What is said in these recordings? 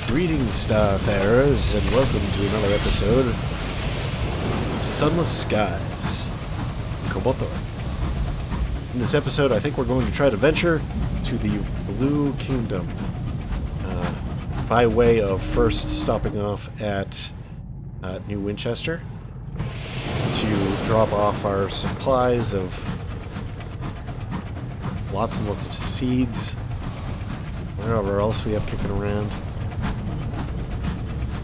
Greetings, Starfarers, and welcome to another episode of Sunless Skies, Cobalt. In this episode, I think we're going to try to venture to the Blue Kingdom, by way of first stopping off at New Winchester to drop off our supplies of lots and lots of seeds, whatever else we have kicking around.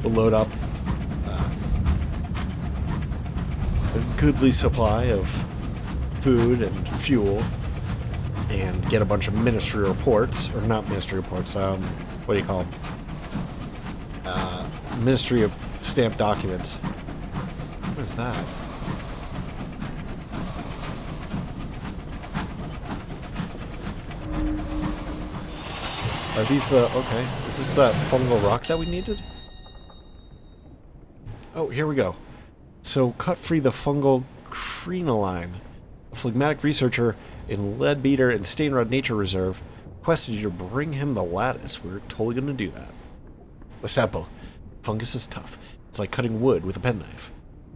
We'll load up a goodly supply of food and fuel and get a bunch of ministry reports, or not ministry reports, what do you call them? Ministry of stamped documents. What is that? Are these the... okay. Is this that fungal rock that we needed? Oh, here we go. So, cut free the fungal crinoline. A phlegmatic researcher in Leadbeater and Stainrod Nature Reserve requested you to bring him the lattice. We're totally going to do that. A sample. Fungus is tough. It's like cutting wood with a penknife.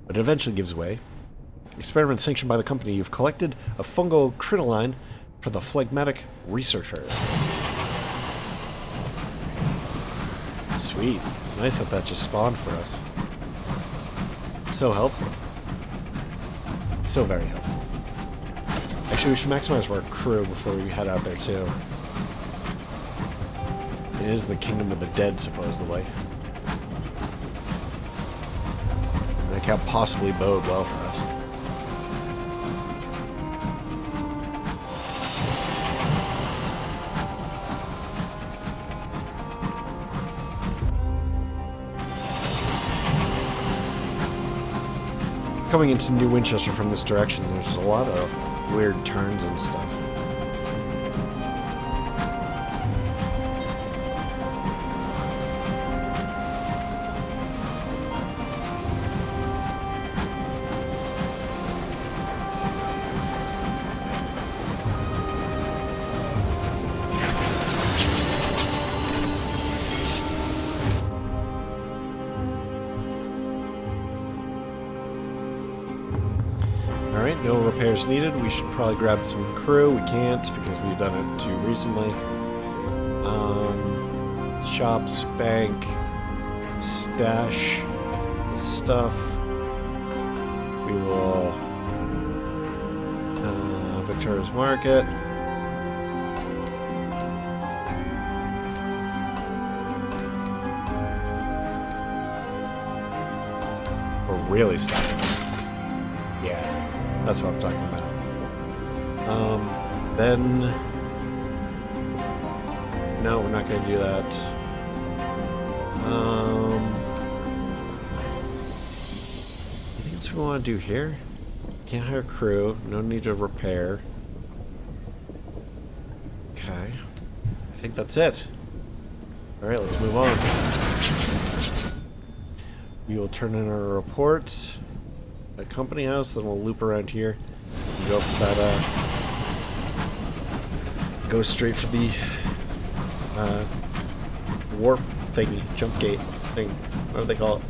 But it eventually gives way. Experiment sanctioned by the company. You've collected a fungal crinoline for the phlegmatic researcher. Sweet. It's nice that that just spawned for us. So helpful. So very helpful. Actually, we should maximize our crew before we head out there, too. It is the kingdom of the dead, supposedly. That can't possibly bode well for us. Coming into New Winchester from this direction, there's just a lot of weird turns and stuff. Alright, no repairs needed. We should probably grab some crew. We can't because we've done it too recently. Shops, bank, stash stuff. We will Victoria's Market. We're really stuck. Yeah. That's what I'm talking about. Then... no, we're not going to do that. Anything else we want to do here? Can't hire crew. No need to repair. Okay. I think that's it. Alright, let's move on. We will turn in our reports. At Company House, then we'll loop around here and go for that, go straight for the warp thingy, jump gate thing, what do they call it?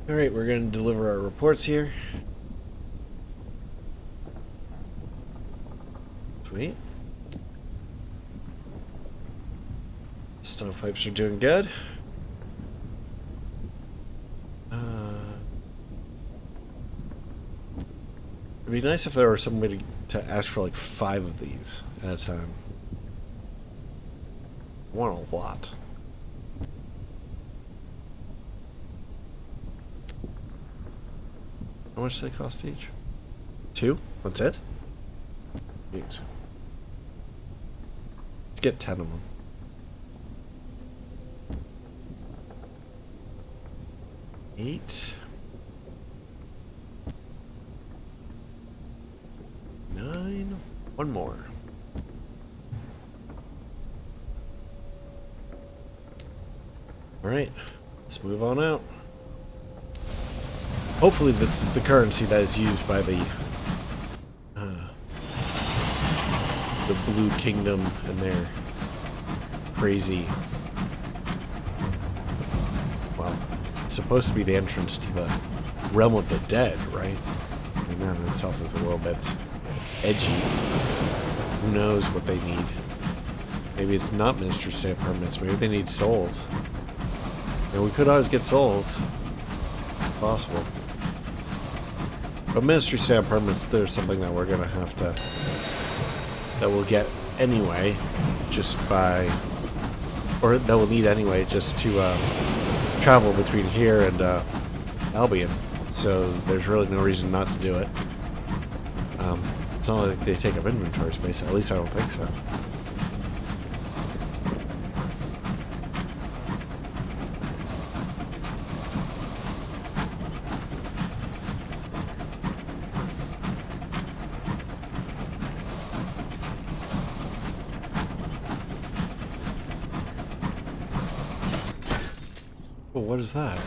Alright, we're going to deliver our reports here. Sweet. Stovepipes are doing good. It'd be nice if there were some way to ask for like 5 of these at a time. I want a lot. How much do they cost each? 2? That's it? Jeez. Let's get 10 of them. 8. One more. Alright, let's move on out. Hopefully this is the currency that is used by the Blue Kingdom and their crazy... Well, it's supposed to be the entrance to the realm of the dead, right? I mean, that in itself is a little bit edgy. Who knows what they need? Maybe it's not ministry stamp permits. Maybe they need souls. And we could always get souls. Possible. But ministry stamp permits, there's something that we're going to have to... that we'll get anyway, just by... or that we'll need anyway, just to travel between here and Albion. So there's really no reason not to do it. It's not like they take up inventory space, at least I don't think so. Well, what is that?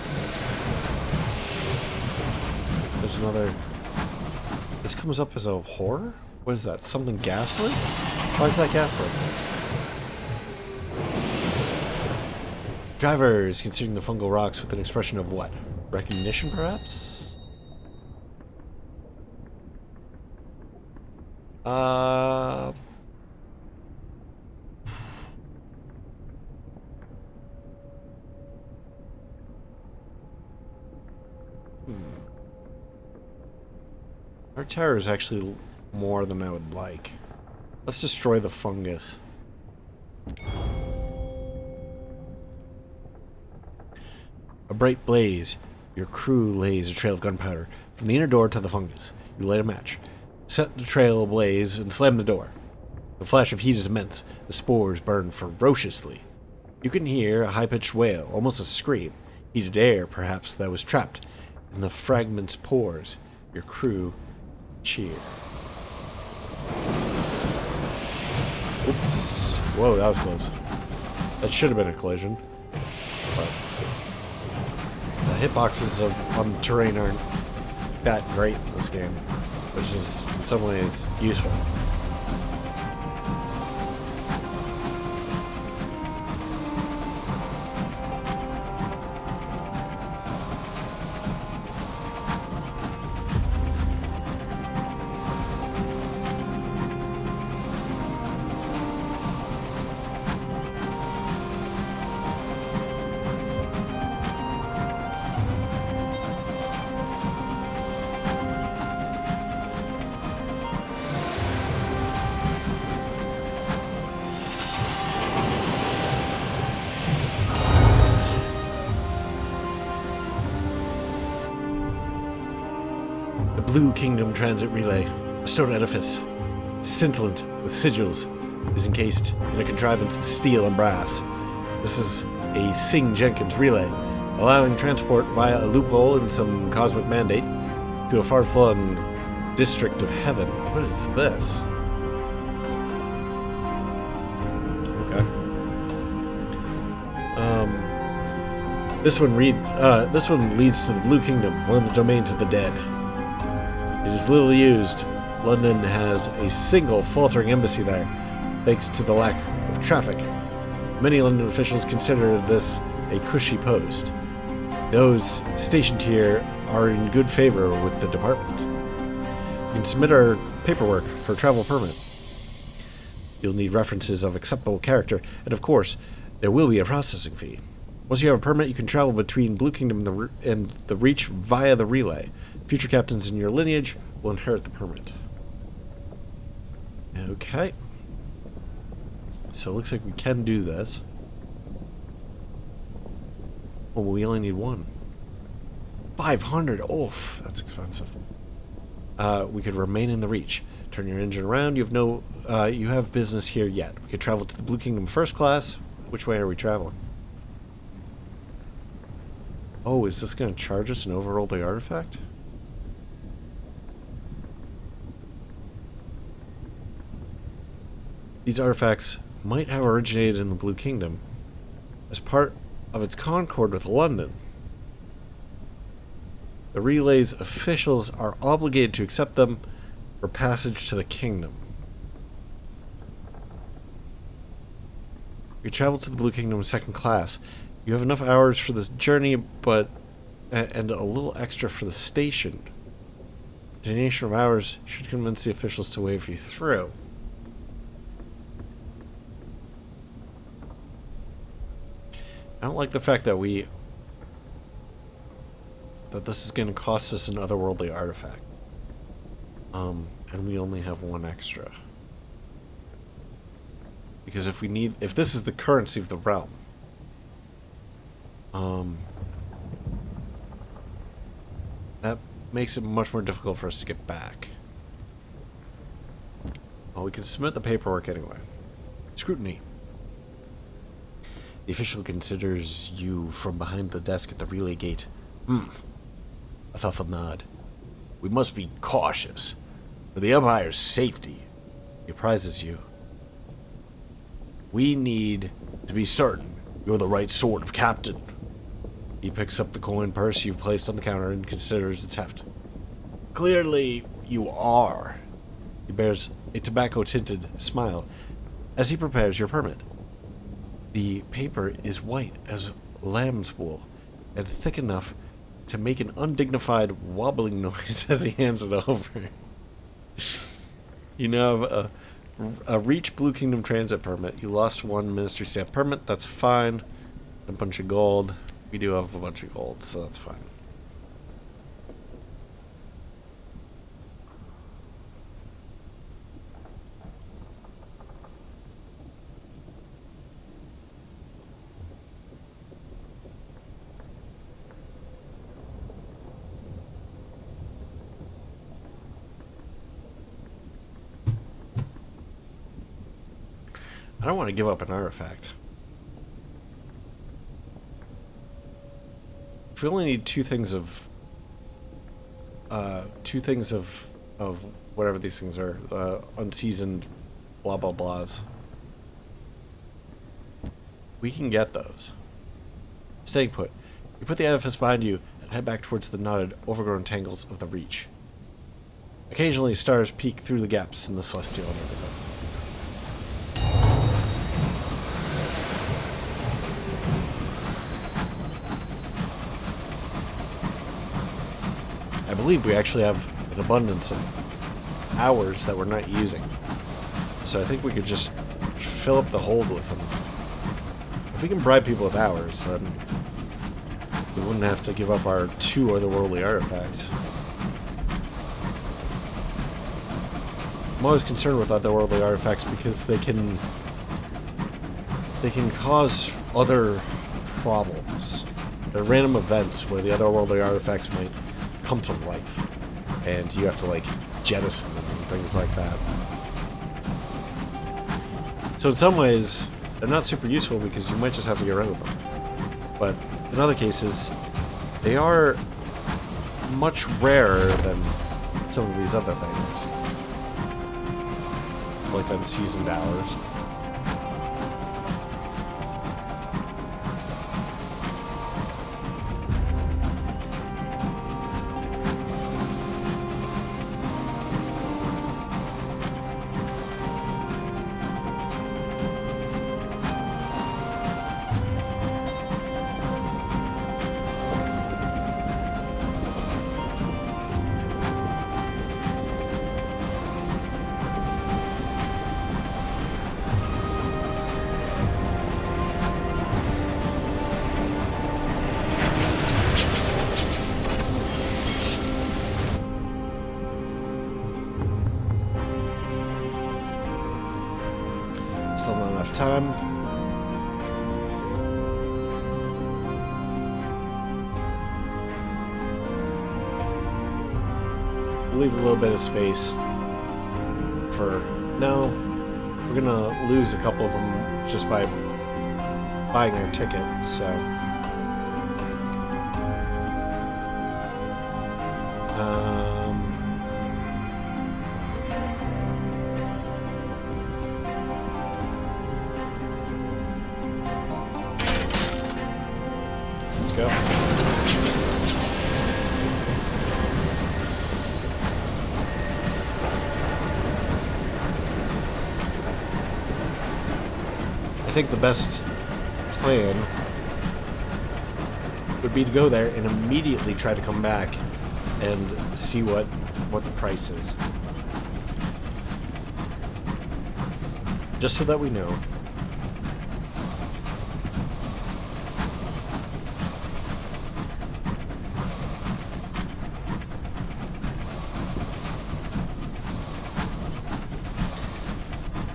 There's another... This comes up as a horror? What is that? Something ghastly? Why is that ghastly? Driver is considering the fungal rocks with an expression of what? Recognition, perhaps? Our terror is actually more than I would like. Let's destroy the fungus. A bright blaze. Your crew lays a trail of gunpowder from the inner door to the fungus. You light a match, set the trail ablaze, and slam the door. The flash of heat is immense. The spores burn ferociously. You can hear a high-pitched wail, almost a scream. Heated air, perhaps, that was trapped in the fragment's pores. Your crew cheer. Oops. Whoa, that was close. That should have been a collision. But the hitboxes on terrain aren't that great in this game, which is in some ways useful. Blue Kingdom Transit Relay, a stone edifice, scintillant with sigils, is encased in a contrivance of steel and brass. This is a Singh-Jenkins relay, allowing transport via a loophole in some cosmic mandate to a far-flung district of heaven. What is this? Okay. This one leads to the Blue Kingdom, one of the domains of the dead. It is little used. London has a single faltering embassy there, thanks to the lack of traffic. Many London officials consider this a cushy post. Those stationed here are in good favor with the department. You can submit our paperwork for a travel permit. You'll need references of acceptable character, and of course, there will be a processing fee. Once you have a permit, you can travel between Blue Kingdom and the Reach via the relay. Future captains in your lineage will inherit the permit. Okay. So it looks like we can do this. Oh, we only need one. 500! Oof, that's expensive. We could remain in the Reach. Turn your engine around. You have business here yet. We could travel to the Blue Kingdom first class. Which way are we traveling? Oh, is this going to charge us and overroll the artifact? These artifacts might have originated in the Blue Kingdom as part of its concord with London. The relay's officials are obligated to accept them for passage to the kingdom. You travel to the Blue Kingdom second class. You have enough hours for this journey, and a little extra for the station. The donation of hours should convince the officials to wave you through. I don't like the fact that this is going to cost us an otherworldly artifact. And we only have one extra. Because if this is the currency of the realm, that makes it much more difficult for us to get back. Well, we can submit the paperwork anyway. Scrutiny. The official considers you from behind the desk at the relay gate. A thoughtful nod. We must be cautious. For the Empire's safety. He prizes you. We need to be certain you're the right sort of captain. He picks up the coin purse you've placed on the counter and considers its heft. Clearly, you are. He bears a tobacco-tinted smile as he prepares your permit. The paper is white as lamb's wool and thick enough to make an undignified wobbling noise as he hands it over. You now have a Reach Blue Kingdom transit permit. You lost one ministry stamp permit. That's fine. A bunch of gold. We do have a bunch of gold, so that's fine. I don't want to give up an artifact. If we only need two things of whatever these things are, unseasoned blah blah blahs, we can get those. Staying put. You put the edifice behind you and head back towards the knotted, overgrown tangles of the Reach. Occasionally, stars peek through the gaps in the celestial neighborhood. I believe we actually have an abundance of hours that we're not using. So I think we could just fill up the hold with them. If we can bribe people with hours, then we wouldn't have to give up our two otherworldly artifacts. I'm always concerned with otherworldly artifacts because they can cause other problems. They're random events where the otherworldly artifacts might come to life, and you have to like jettison them and things like that. So in some ways, they're not super useful because you might just have to get rid of them. But in other cases, they are much rarer than some of these other things, like unseasoned hours. Still not enough time. We'll leave a little bit of space for... No, we're gonna lose a couple of them just by buying our ticket, so... I think the best plan would be to go there and immediately try to come back and see what the price is. Just so that we know.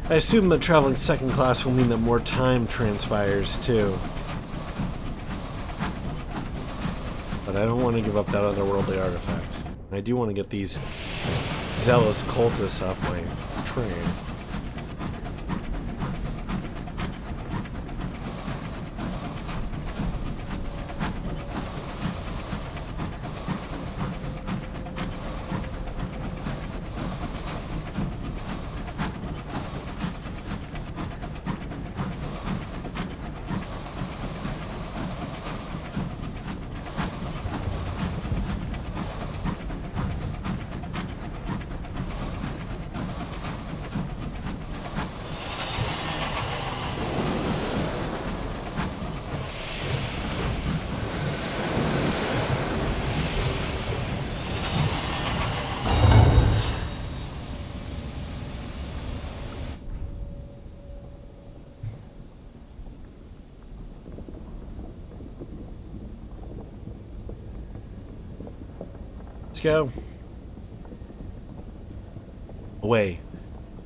I assume that traveling second class will mean that more time transpires too. But I don't want to give up that otherworldly artifact. I do want to get these zealous cultists off my train. Let's go. Away.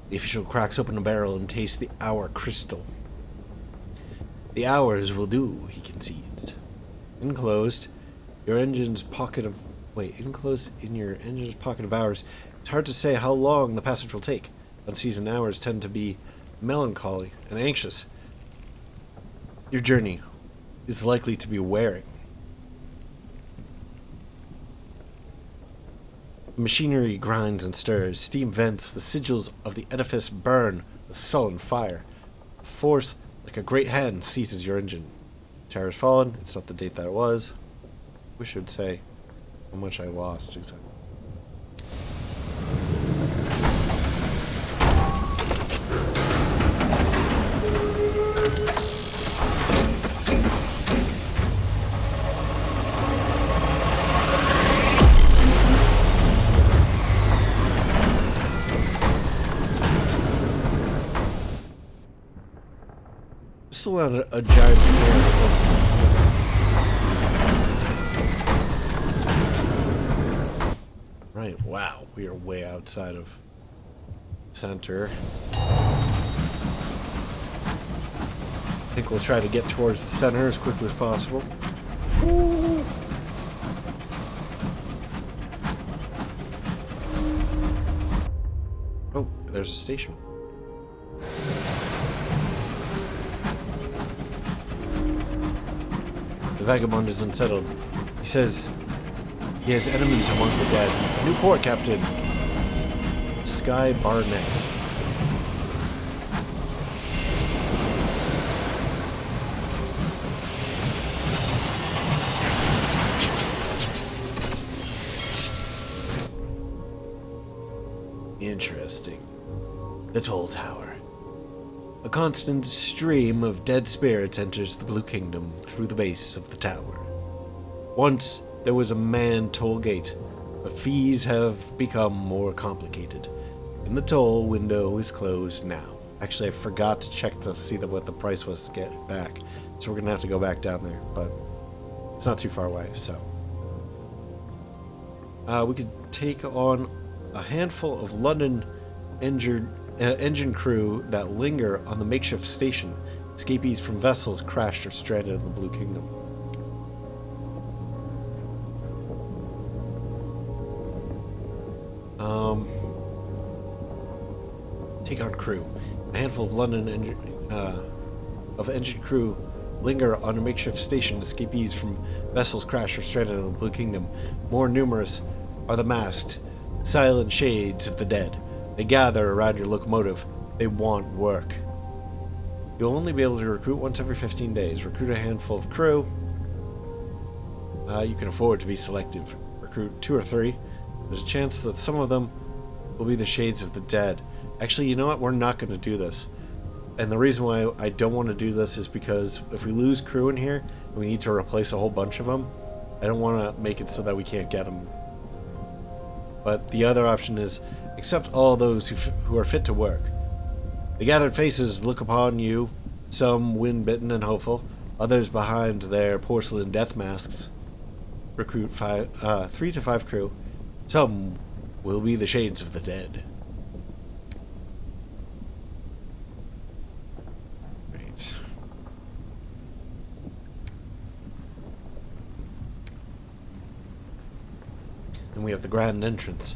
The official cracks open a barrel and tastes the hour crystal. The hours will do, he concedes. Enclosed in your engine's pocket of hours. It's hard to say how long the passage will take. Unseasoned hours tend to be melancholy and anxious. Your journey is likely to be wearing. Machinery grinds and stirs, steam vents, the sigils of the edifice burn with sullen fire. Force, like a great hand, seizes your engine. Tower has fallen. It's not the date that it was. Wish it would say how much I lost exactly. Still on a giant flare. Right, wow, we are way outside of center. I think we'll try to get towards the center as quickly as possible. Ooh. Oh, there's a station. The vagabond is unsettled. He says he has enemies among the dead. A new port, Captain. Sky Barnett. Interesting. The Toll Tower. A constant stream of dead spirits enters the Blue Kingdom through the base of the tower. Once there was a manned toll gate, but fees have become more complicated, and the toll window is closed now. Actually, I forgot to check to see what the price was to get back, so we're going to have to go back down there, but it's not too far away, so. We could take on a handful of London engine crew that linger on the makeshift station, escapees from vessels crashed or stranded in the Blue Kingdom. Take on crew. A handful of London engine crew linger on a makeshift station, escapees from vessels crashed or stranded in the Blue Kingdom. More numerous are the masked, silent shades of the dead. They gather around your locomotive. They want work. You'll only be able to recruit once every 15 days. Recruit a handful of crew. You can afford to be selective. Recruit 2 or 3. There's a chance that some of them will be the shades of the dead. Actually, you know what? We're not going to do this. And the reason why I don't want to do this is because if we lose crew in here and we need to replace a whole bunch of them, I don't want to make it so that we can't get them. But the other option is accept all those who are fit to work. The gathered faces look upon you, some wind-bitten and hopeful, others behind their porcelain death masks. Recruit 3 to 5 crew. Some will be the shades of the dead. Right. And we have the grand entrance.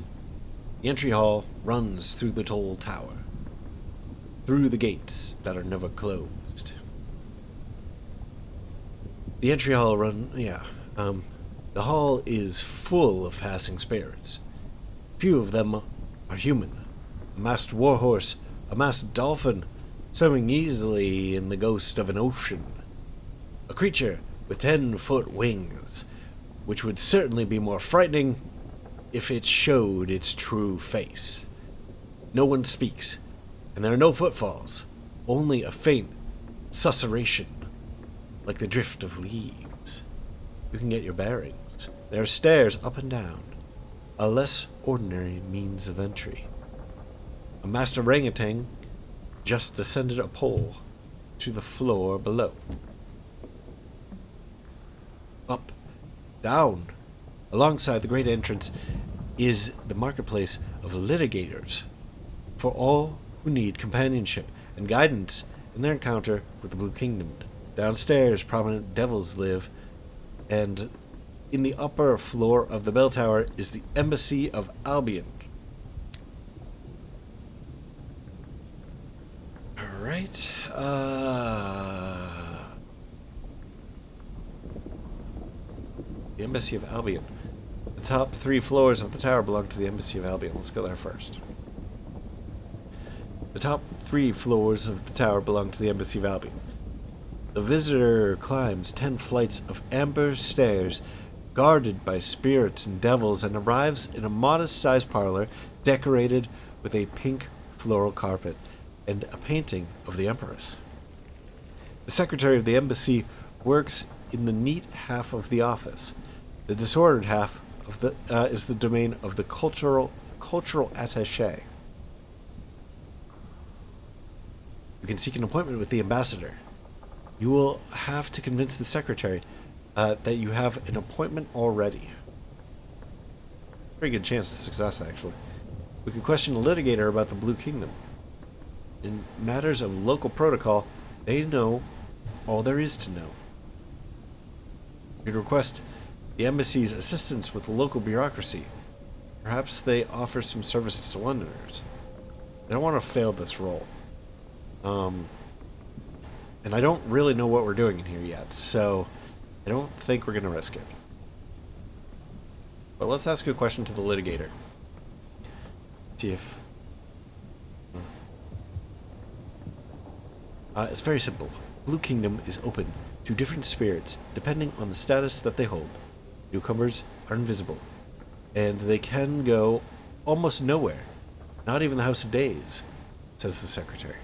The entry hall runs through the tall tower, through the gates that are never closed. The entry hall the hall is full of passing spirits. Few of them are human. A masked warhorse, a masked dolphin, swimming easily in the ghost of an ocean. A creature with 10-foot wings, which would certainly be more frightening if it showed its true face. No one speaks, and there are no footfalls, only a faint susurration, like the drift of leaves. You can get your bearings. There are stairs up and down, a less ordinary means of entry. A master orangutan just descended a pole to the floor below. Up, down, alongside the great entrance is the marketplace of litigators, for all who need companionship and guidance in their encounter with the Blue Kingdom. Downstairs, prominent devils live, and in the upper floor of the bell tower is the Embassy of Albion. Alright, the Embassy of Albion. The top 3 floors of the tower belong to the Embassy of Albion. Let's go there first. The top 3 floors of the tower belong to the Embassy of Albion. The visitor climbs 10 flights of amber stairs guarded by spirits and devils and arrives in a modest-sized parlor decorated with a pink floral carpet and a painting of the Empress. The secretary of the embassy works in the neat half of the office. The disordered half of the is the domain of the cultural attaché. You can seek an appointment with the ambassador. You will have to convince the secretary that you have an appointment already. Very good chance of success, actually. We could question a litigator about the Blue Kingdom. In matters of local protocol, they know all there is to know. We could request the embassy's assistance with the local bureaucracy. Perhaps they offer some services to Londoners. I don't want to fail this role. And I don't really know what we're doing in here yet, so I don't think we're going to risk it. But let's ask a question to the litigator. See if... it's very simple. Blue Kingdom is open to different spirits depending on the status that they hold. Newcomers are invisible, and they can go almost nowhere, not even the House of Days, says the secretary.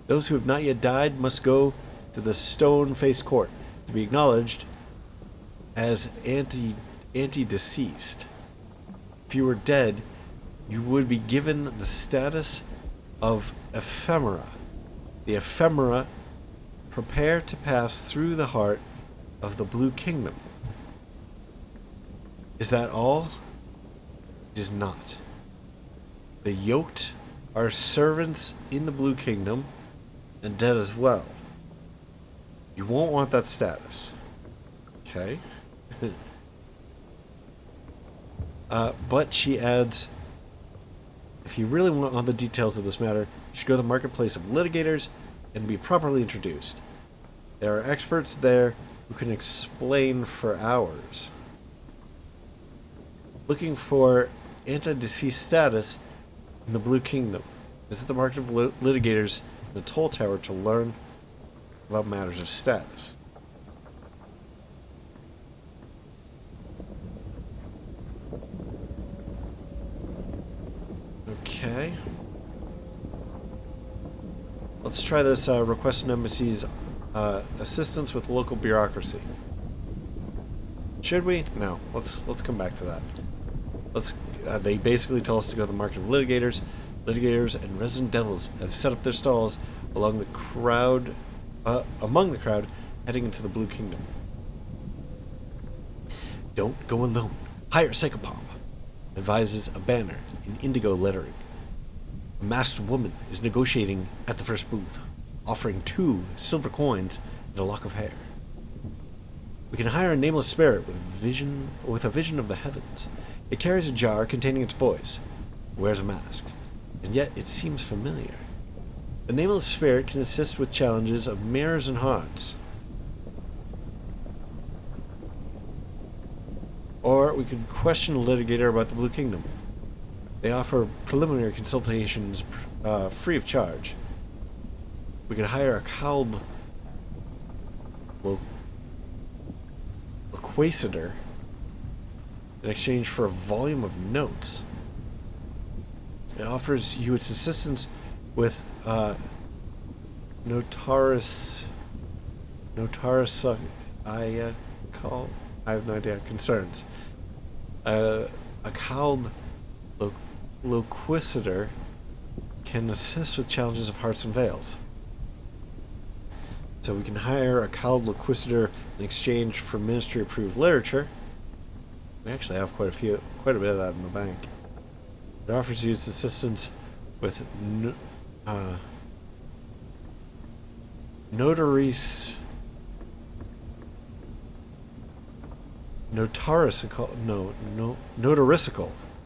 Those who have not yet died must go to the stone-faced court to be acknowledged as anti-deceased. If you were dead, you would be given the status of ephemera. The ephemera prepare to pass through the heart of the Blue Kingdom. Is that all? It is not. The yoked are servants in the Blue Kingdom and dead as well. You won't want that status. Okay? But she adds, if you really want all the details of this matter, you should go to the marketplace of litigators and be properly introduced. There are experts there who can explain for hours. Looking for anti-deceased status in the Blue Kingdom. Visit the market of litigators in the toll tower to learn about matters of status. Okay. Let's try this request an embassy's assistance with local bureaucracy. Should we? No. Let's come back to that. They basically tell us to go to the market of litigators. Litigators and resident devils have set up their stalls among the crowd heading into the Blue Kingdom. Don't go alone. Hire Psychopomp. Advises a banner in indigo lettering. A masked woman is negotiating at the first booth, offering 2 silver coins and a lock of hair. We can hire a nameless spirit with a vision of the heavens. It carries a jar containing its voice, wears a mask, and yet it seems familiar. The nameless spirit can assist with challenges of mirrors and hearts. Or we could question a litigator about the Blue Kingdom. They offer preliminary consultations free of charge. We could hire a cowled loquacitor in exchange for a volume of notes. It offers you its assistance with I have no idea. Concerns. A cowled loquacitor can assist with challenges of hearts and veils. So we can hire a cowled loquacitor in exchange for ministry-approved literature. We actually have quite a bit of that in the bank. It offers you its assistance with notarisical.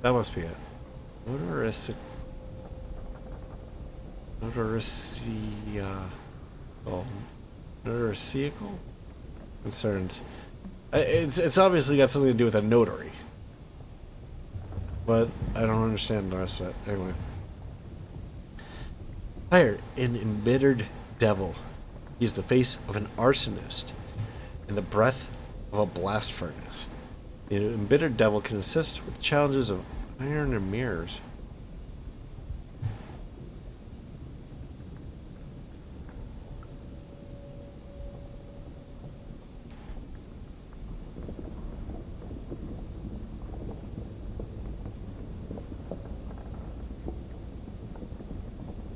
That must be it. Notarisical concerns. It's obviously got something to do with a notary, but I don't understand the rest of it. Anyway, hire an embittered devil. He's the face of an arsonist and the breath of a blast furnace. The embittered devil can assist with challenges of iron and mirrors.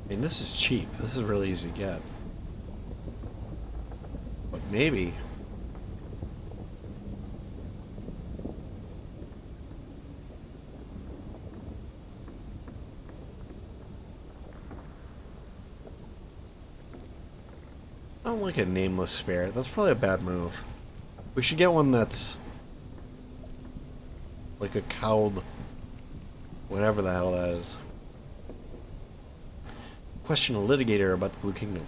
I mean, this is cheap. This is really easy to get. But maybe... I don't like a nameless spirit. That's probably a bad move. We should get one that's like a cowled, whatever the hell that is. Question a litigator about the Blue Kingdom.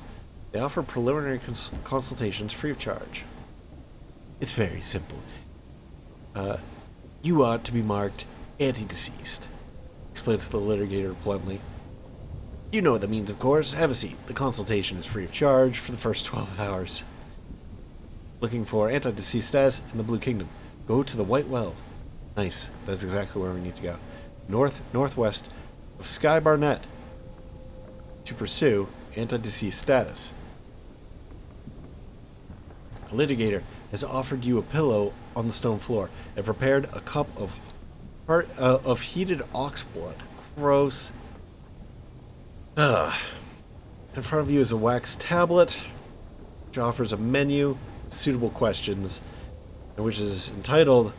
They offer preliminary consultations free of charge. It's very simple. You ought to be marked anti-deceased, explains the litigator bluntly. You know what that means, of course. Have a seat. The consultation is free of charge for the first 12 hours. Looking for anti-deceased status in the Blue Kingdom. Go to the White Well. Nice. That's exactly where we need to go. Northwest of Sky Barnett to pursue anti-deceased status. A litigator has offered you a pillow on the stone floor and prepared a cup of heated ox blood. Gross. Ugh. In front of you is a wax tablet, which offers a menu, suitable questions, and which is entitled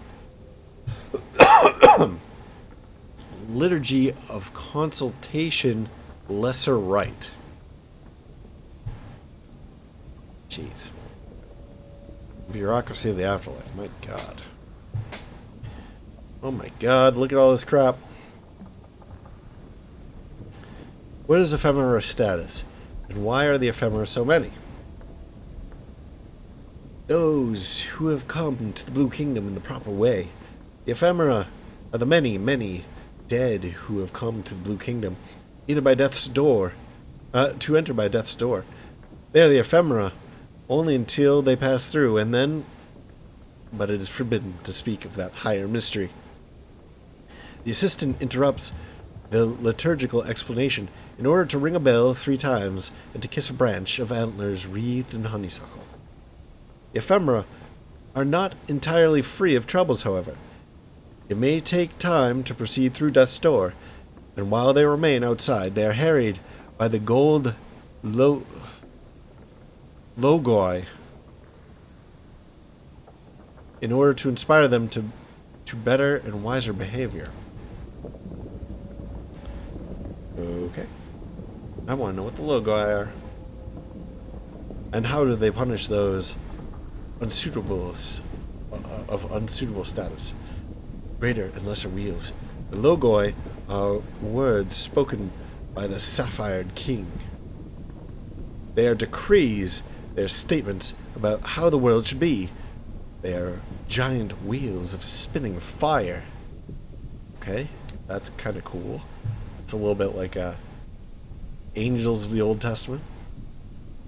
Liturgy of Consultation, Lesser Rite. Jeez. Bureaucracy of the afterlife. My God. Oh my God, look at all this crap. What is ephemera status? And why are the ephemera so many? Those who have come to the Blue Kingdom in the proper way. The ephemera are the many, many dead who have come to the Blue Kingdom, either by death's door, to enter by death's door. They are the ephemera only until they pass through, and then... But it is forbidden to speak of that higher mystery. The assistant interrupts the liturgical explanation, in order to ring a bell 3 times and to kiss a branch of antlers wreathed in honeysuckle. The ephemera are not entirely free of troubles, however. It may take time to proceed through death's door, and while they remain outside, they are harried by the gold logoi in order to inspire them to better and wiser behavior. Okay. I want to know what the logoi are. And how do they punish those unsuitables of unsuitable status? Greater and lesser wheels. The logoi are words spoken by the Sapphired King. They are decrees, they are statements about how the world should be. They are giant wheels of spinning fire. Okay, that's kind of cool. It's a little bit like angels of the Old Testament.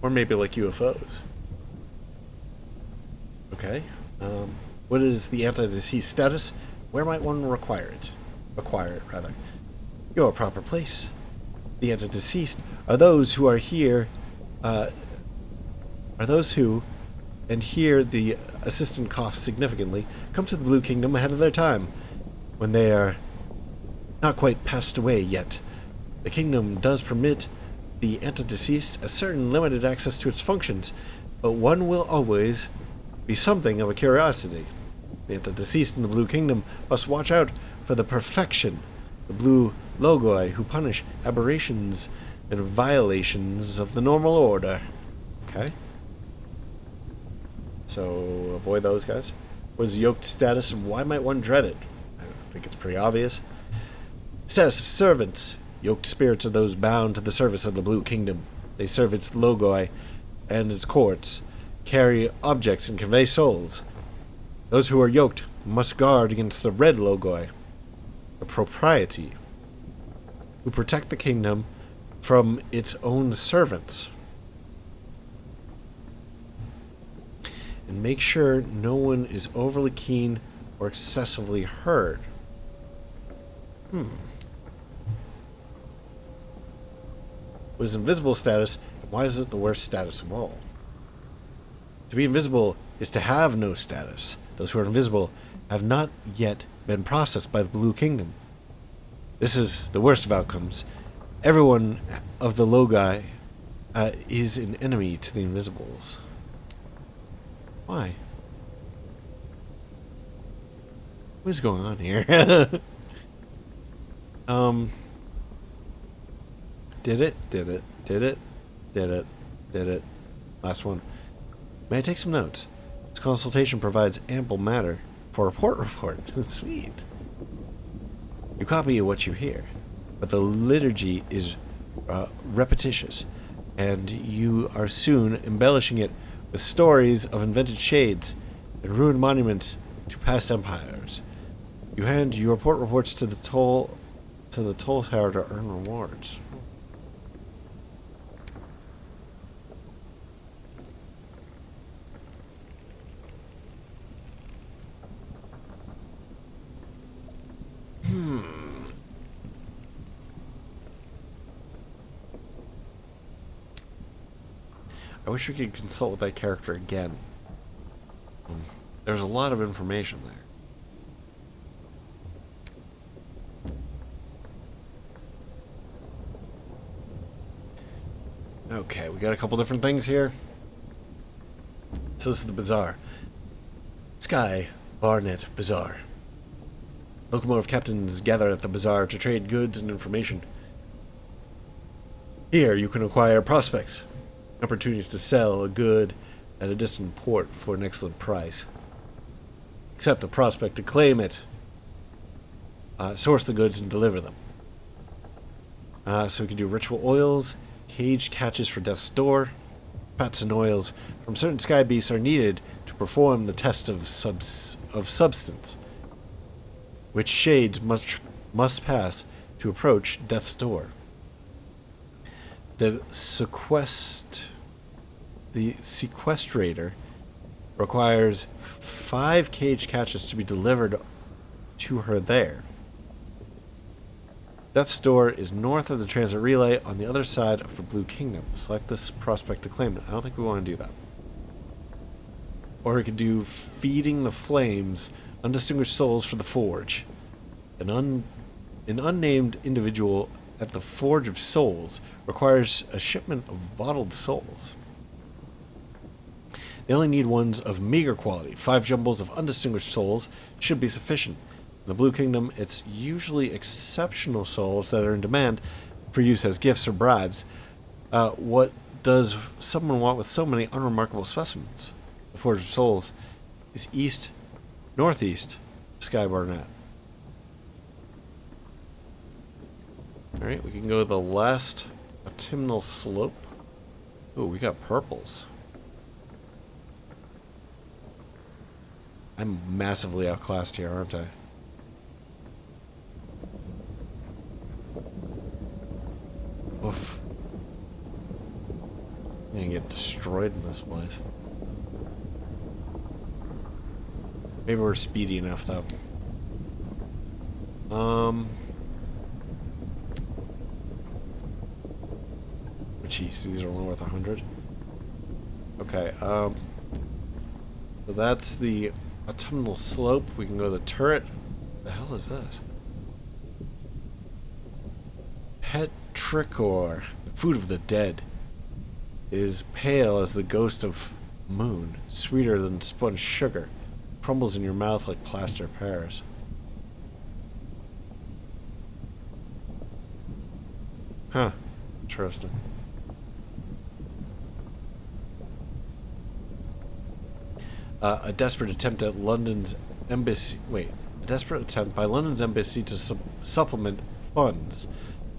Or maybe like UFOs. Okay. What is the anti-deceased status? Where might one acquire it, rather? Your proper place. The anti-deceased are those who are here, are those who, and here the assistant coughs significantly, come to the Blue Kingdom ahead of their time, when they are not quite passed away yet. The kingdom does permit the anti-deceased a certain limited access to its functions, but one will always be something of a curiosity. The anti-deceased in the Blue Kingdom must watch out for the perfection, the blue logoi who punish aberrations and violations of the normal order. Okay. So, avoid those guys. What is yoked status and why might one dread it? I think it's pretty obvious. Status of servants. Yoked spirits are those bound to the service of the Blue Kingdom. They serve its logoi and its courts, carry objects and convey souls. Those who are yoked must guard against the red logoi, the propriety, who protect the kingdom from its own servants. And make sure no one is overly keen or excessively hurt. What is invisible status, and why is it the worst status of all? To be invisible is to have no status. Those who are invisible have not yet been processed by the Blue Kingdom. This is the worst of outcomes. Everyone of the Logi is an enemy to the Invisibles. Why? What is going on here? Did it. Last one. May I take some notes? This consultation provides ample matter for a report. Sweet. You copy what you hear, but the liturgy is repetitious, and you are soon embellishing it with stories of invented shades and ruined monuments to past empires. You hand your reports to the toll tower to earn rewards. I wish we could consult with that character again. There's a lot of information there. Okay, we got a couple different things here. So this is the bazaar. Sky Barnet Bazaar. Locomotive captains gather at the bazaar to trade goods and information. Here you can acquire prospects, opportunities to sell a good at a distant port for an excellent price. Accept a prospect to claim it. Source the goods and deliver them. So we can do ritual oils, caged catches for death's door. Fats and oils from certain sky beasts are needed to perform the test of substance, which shades must pass to approach death's door. The sequestrator requires 5 cage catches to be delivered to her there. Death's Door is north of the transit relay on the other side of the Blue Kingdom. Select this prospect to claim it. I don't think we want to do that. Or we could do Feeding the Flames, Undistinguished Souls for the Forge. An unnamed individual at the Forge of Souls requires a shipment of bottled souls. They only need ones of meager quality. 5 jumbles of undistinguished souls should be sufficient. In the Blue Kingdom, it's usually exceptional souls that are in demand for use as gifts or bribes. What does someone want with so many unremarkable specimens? The Forge of Souls is northeast of Sky Barnet. Alright, we can go to the last autumnal slope. Ooh, we got purples. I'm massively outclassed here, aren't I? Oof. I'm gonna get destroyed in this place. Maybe we're speedy enough, though. Jeez, these are only worth 100. Okay, so that's the autumnal slope. We can go to the turret. What the hell is this? Petrichor, food of the dead. It is pale as the ghost of moon, sweeter than spun sugar, crumbles in your mouth like plaster pears. Huh, interesting. A desperate attempt by London's embassy to supplement funds.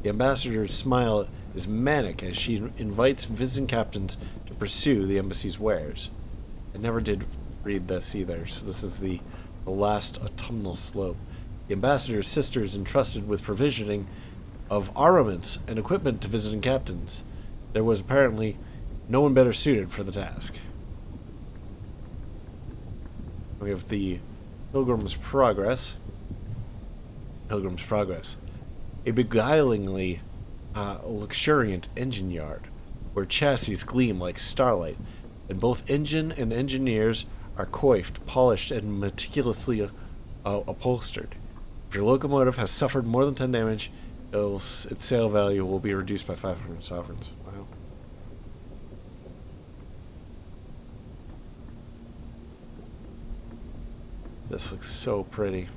The ambassador's smile is manic as she invites visiting captains to pursue the embassy's wares. I never did read this either, so this is the last autumnal slope. The ambassador's sister is entrusted with provisioning of armaments and equipment to visiting captains. There was apparently no one better suited for the task. We have the Pilgrim's Progress. Pilgrim's Progress. A beguilingly luxuriant engine yard, where chassis gleam like starlight, and both engine and engineers are coiffed, polished, and meticulously upholstered. If your locomotive has suffered more than 10 damage, its sale value will be reduced by 500 sovereigns. Wow. This looks so pretty.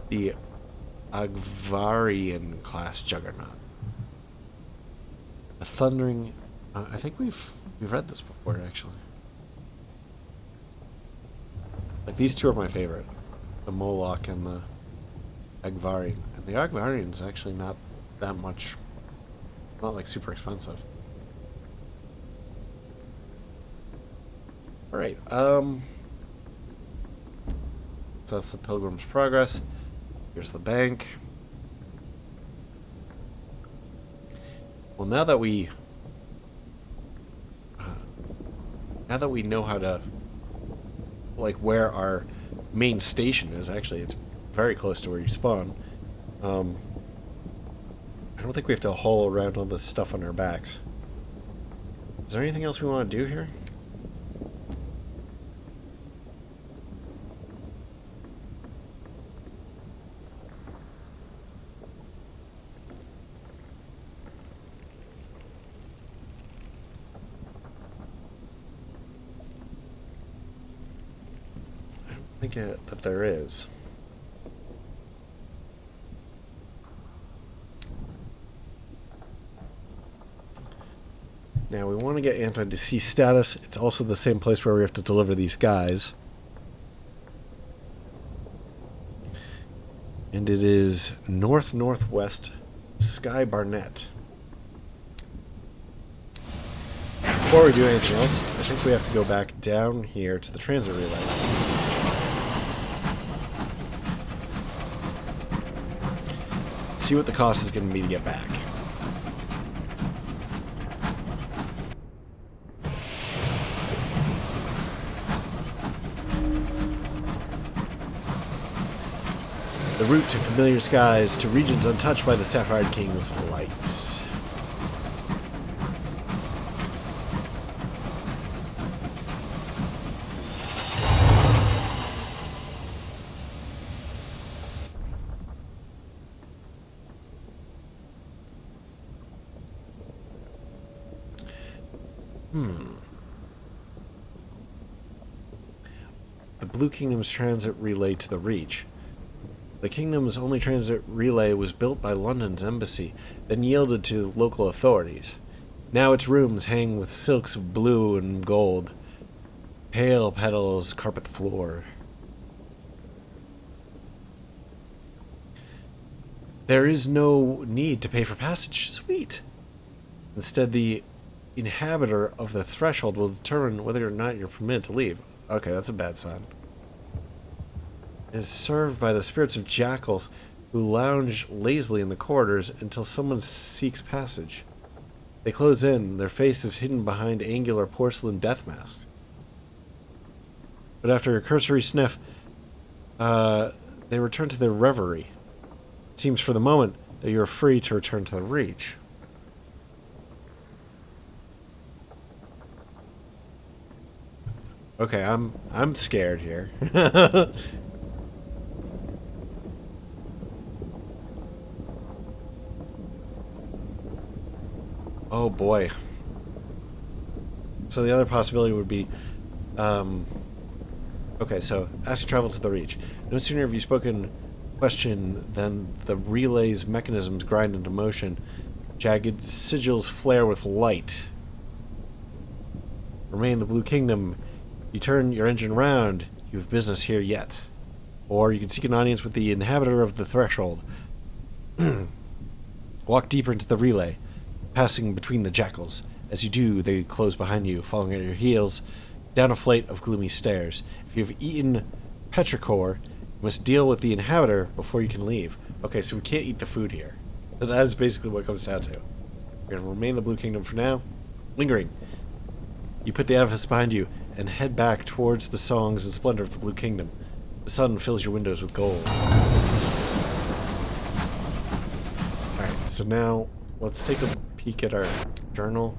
The Agvarian class juggernaut. A thundering. I think we've read this before, actually. Like, these two are my favorite, the Moloch and the Agvarian. And the Agvarian's actually not that much. Not like super expensive. Alright, so that's the Pilgrim's Progress. Here's the bank. Well, now that we know how to, like, where our main station is, actually, it's very close to where you spawn. I don't think we have to haul around all this stuff on our backs. Is there anything else we want to do here? I don't think that there is. Now, we want to get anti-decease status. It's also the same place where we have to deliver these guys. And it is north-northwest Sky Barnet. Before we do anything else, I think we have to go back down here to the transit relay. See what the cost is going to be to get back. The route to familiar skies, to regions untouched by the Sapphire King's lights. The Blue Kingdom's transit relay to the Reach. The Kingdom's only transit relay was built by London's embassy, then yielded to local authorities. Now its rooms hang with silks of blue and gold. Pale petals carpet the floor. There is no need to pay for passage. Sweet. Instead, the inhabitor of the threshold will determine whether or not you're permitted to leave. Okay, that's a bad sign. It is served by the spirits of jackals who lounge lazily in the corridors until someone seeks passage. They close in, their faces hidden behind angular porcelain death masks. But after a cursory sniff, they return to their reverie. It seems for the moment that you are free to return to the Reach. Okay, I'm scared here. Oh boy. So the other possibility would be, okay, so ask to travel to the Reach. No sooner have you spoken question than the relay's mechanisms grind into motion. Jagged sigils flare with light. Remain in the Blue Kingdom. You turn your engine round, you have business here yet. Or you can seek an audience with the inhabitor of the threshold. Walk deeper into the relay, passing between the jackals. As you do, they close behind you, following at your heels, down a flight of gloomy stairs. If you have eaten petrichor, you must deal with the inhabitor before you can leave. Okay, so we can't eat the food here. So that is basically what it comes down to. We're going to remain in the Blue Kingdom for now. Lingering. You put the edifice behind you and head back towards the songs and splendor of the Blue Kingdom. The sun fills your windows with gold. Alright, so now let's take a peek at our journal.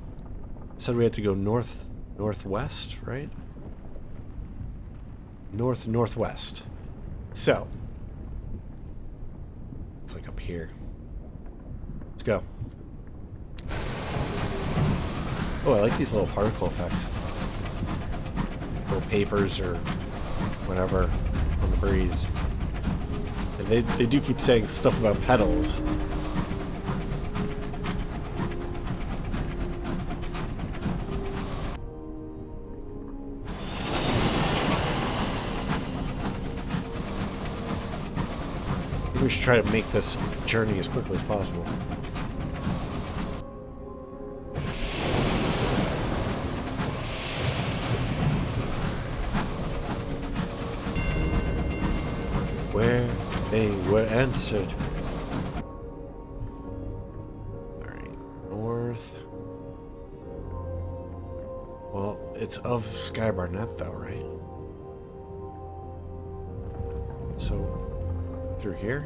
It said we had to go northwest, right? Northwest. So, it's like up here. Let's go. Oh, I like these little particle effects. Little papers or whatever on the breeze. And they do keep saying stuff about petals. We should try to make this journey as quickly as possible. Where they were answered. Alright, north. Well, it's of Skybarnet though, right? So through here?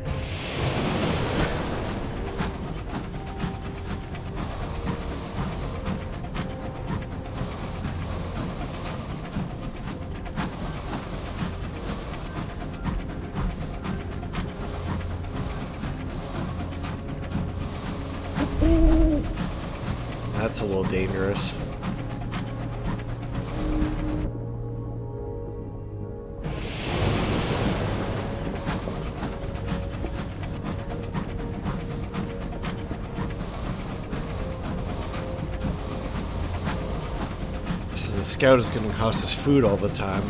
That's a little dangerous. So the scout is going to cost us food all the time.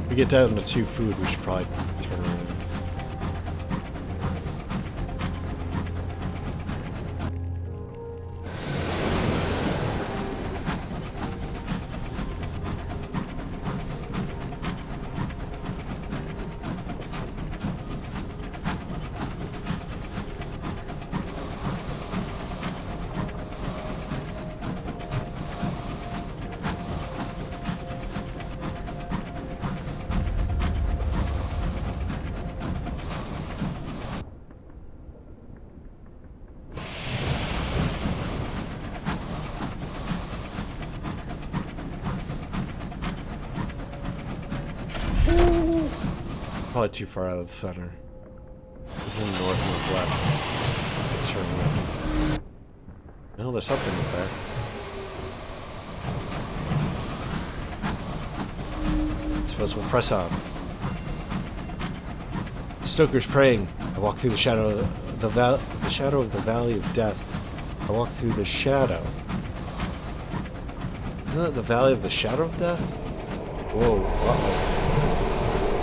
If we get down to 2 food, we should probably turn around. Probably too far out of the center. This is north-northwest. Let's turn around. No, there's something up there. I suppose we'll press on. Stoker's praying. I walk through the shadow of the shadow of the valley of death. I walk through the shadow. Isn't that the valley of the shadow of death? Whoa, uh-oh.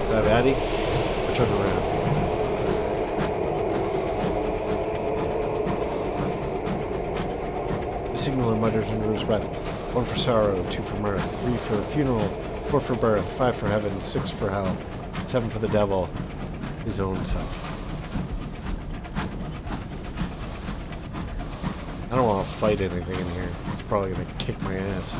Is that Addy? Or turn around. The signaler mutters under his breath. 1 for sorrow, 2 for mirth, 3 for funeral, 4 for birth, 5 for heaven, 6 for hell, 7 for the devil, his own self. I don't want to fight anything in here. It's probably going to kick my ass.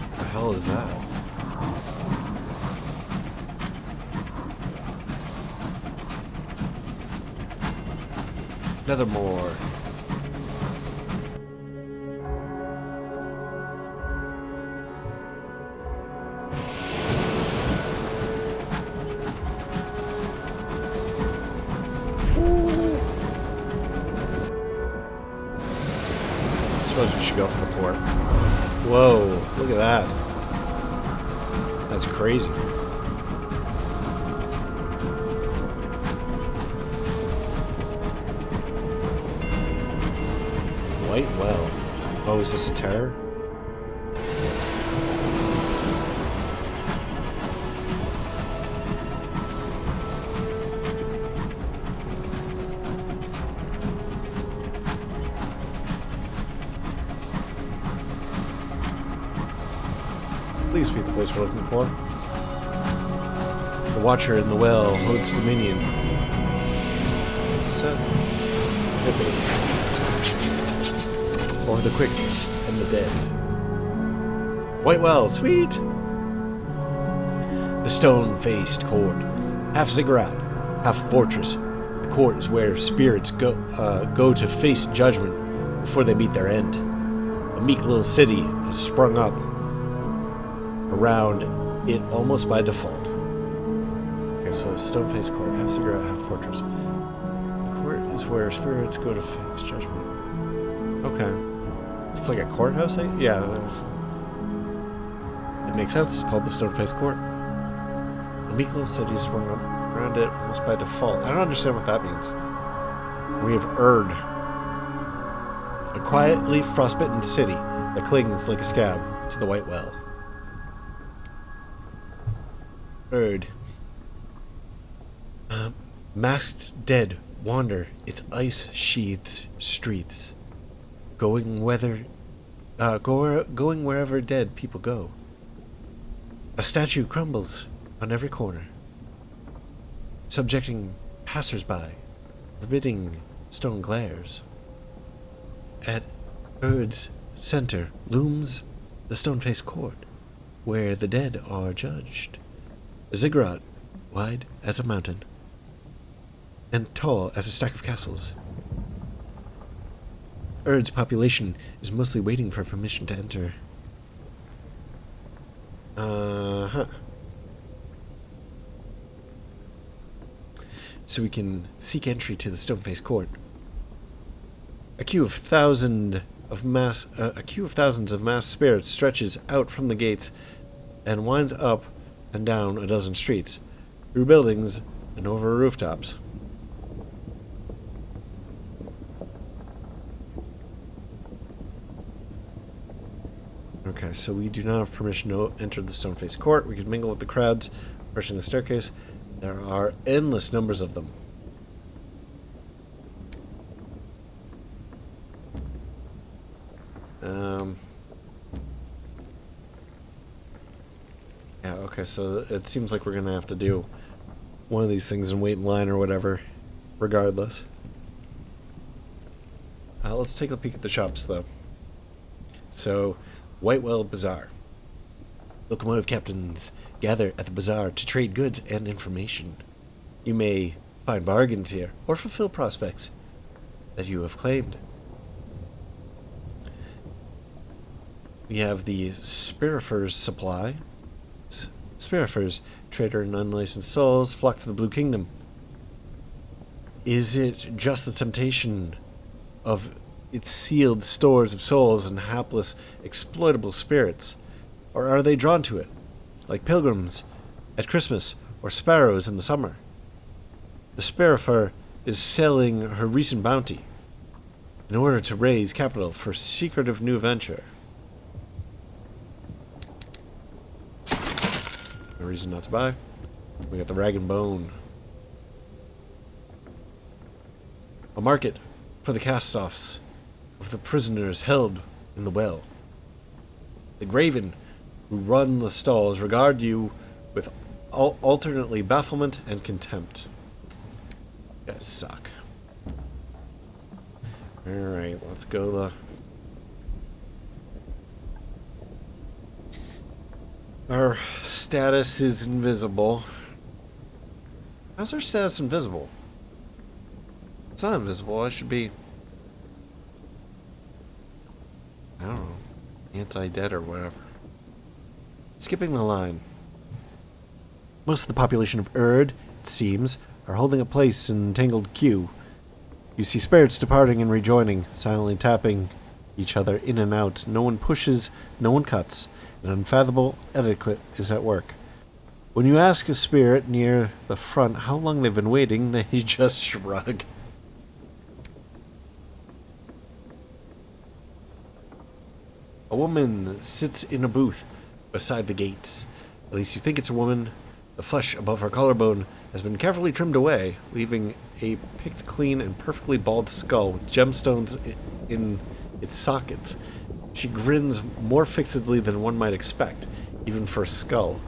What the hell is that? Another more. I suppose we should go for the port. Whoa, look at that. That's crazy. White well. Oh, is this a terror? Please be the place we're looking for. The Watcher in the well holds dominion. What's this at? Or the quick and the dead. White well, sweet! The stone-faced court. Half ziggurat, half fortress. The court is where spirits go to face judgment before they meet their end. A meek little city has sprung up around it almost by default. Okay, so the stone-faced court, half ziggurat, half fortress. The court is where spirits go to face judgment. Okay. It's like a courthouse, yeah. It makes sense. It's called the Stone-Faced Court. The meek little city is sprung up around it almost by default. I don't understand what that means. We have Erd, a quietly frostbitten city that clings like a scab to the White Well. Erd. Masked dead wander its ice-sheathed streets, going wherever dead people go. A statue crumbles on every corner, subjecting passers-by, forbidding stone glares. At Erd's center looms the stone-faced court, where the dead are judged. A ziggurat, wide as a mountain, and tall as a stack of castles. Erd's population is mostly waiting for permission to enter. So we can seek entry to the stone-faced court. A queue of thousands of masked spirits stretches out from the gates and winds up and down a dozen streets, through buildings and over rooftops. Okay, so we do not have permission to enter the stone-faced court. We can mingle with the crowds, approaching the staircase. There are endless numbers of them. Yeah, okay, so it seems like we're going to have to do one of these things and wait in line or whatever, regardless. Let's take a peek at the shops, though. So, Whitewell Bazaar. Locomotive captains gather at the bazaar to trade goods and information. You may find bargains here, or fulfill prospects that you have claimed. We have the Spirifer's Supply. Spirifer's, trader in unlicensed souls, flock to the Blue Kingdom. Is it just the temptation of its sealed stores of souls and hapless, exploitable spirits? Or are they drawn to it, like pilgrims at Christmas or sparrows in the summer? The Spirifer is selling her recent bounty in order to raise capital for secretive new venture. No reason not to buy. We got the Rag and Bone. A market for the cast-offs of the prisoners held in the well. The Graven, who run the stalls, regard you with alternately bafflement and contempt. You guys suck. Alright, let's go Our status is invisible. How's our status invisible? It's not invisible. I should be, I don't know, anti-dead or whatever. Skipping the line. Most of the population of Erd, it seems, are holding a place in tangled queue. You see spirits departing and rejoining, silently tapping each other in and out. No one pushes, no one cuts. An unfathomable etiquette is at work. When you ask a spirit near the front how long they've been waiting, they just shrug. A woman sits in a booth beside the gates. At least you think it's a woman. The flesh above her collarbone has been carefully trimmed away, leaving a picked clean and perfectly bald skull with gemstones in its sockets. She grins more fixedly than one might expect, even for a skull.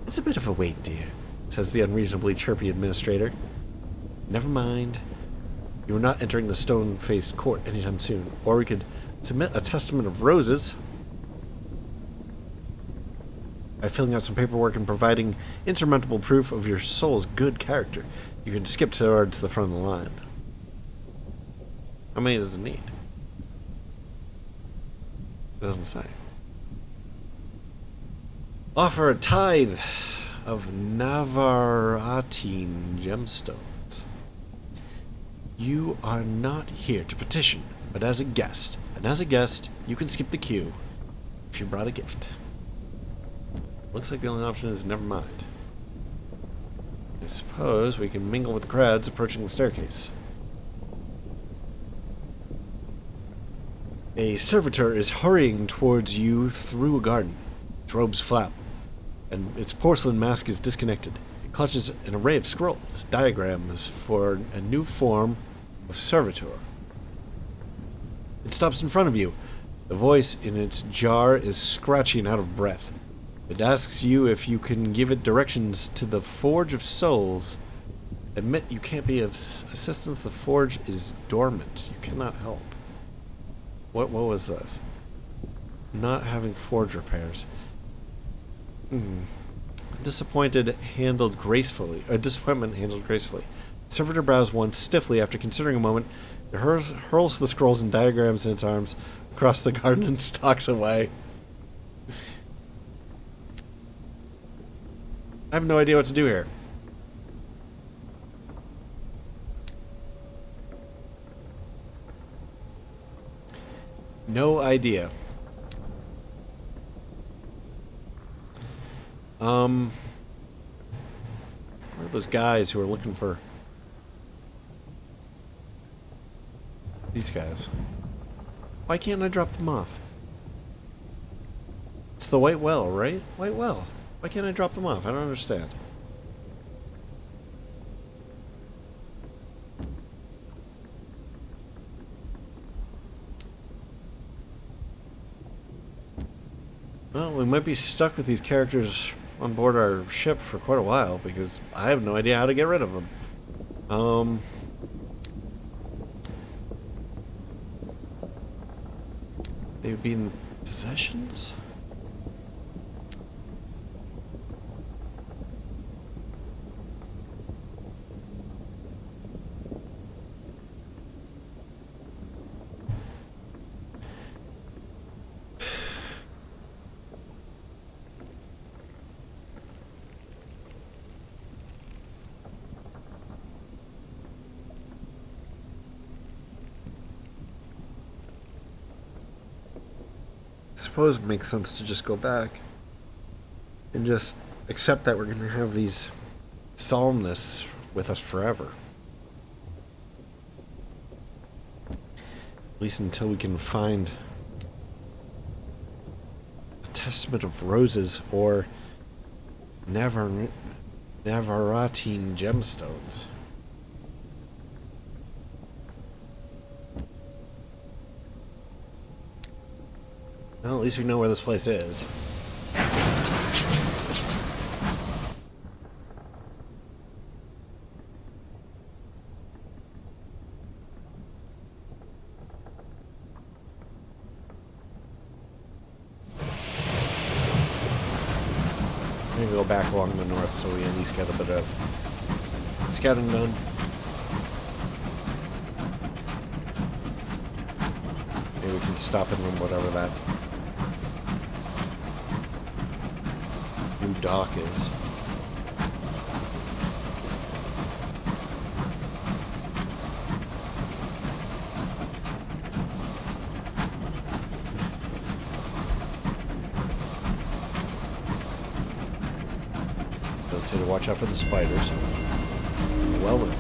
It's a bit of a wait, dear, says the unreasonably chirpy administrator. Never mind. You are not entering the stone-faced court anytime soon, or we could submit a testament of roses by filling out some paperwork and providing insurmountable proof of your soul's good character. You can skip towards the front of the line. How many does it need? It doesn't say. Offer a tithe of Navaratine gemstones. You are not here to petition, but as a guest. And as a guest, you can skip the queue if you brought a gift. Looks like the only option is never mind. I suppose we can mingle with the crowds approaching the staircase. A servitor is hurrying towards you through a garden. Its robes flap, and its porcelain mask is disconnected. It clutches an array of scrolls, diagrams for a new form of servitor. It stops in front of you. The voice in its jar is scratchy and out of breath. It asks you if you can give it directions to the Forge of Souls. Admit you can't be of assistance. The forge is dormant. You cannot help. What was this? Not having forge repairs. Disappointment handled gracefully. Servitor brows once stiffly after considering a moment. It hurls the scrolls and diagrams in its arms across the garden and stalks away. I have no idea what to do here. No idea. Where are those guys who are looking for these guys? Why can't I drop them off? It's the White Well, right? White Well. Why can't I drop them off? I don't understand. Well, we might be stuck with these characters on board our ship for quite a while because I have no idea how to get rid of them. They would be in possessions? I suppose it makes sense to just go back and just accept that we're going to have these Sunless with us forever. At least until we can find a Testament of Roses or Navarratine gemstones. Well, at least we know where this place is. I'm gonna go back along the north so we at least get a bit of scouting done. Maybe we can stop in whatever that new dock is. Let's say to watch out for the spiders. Well then.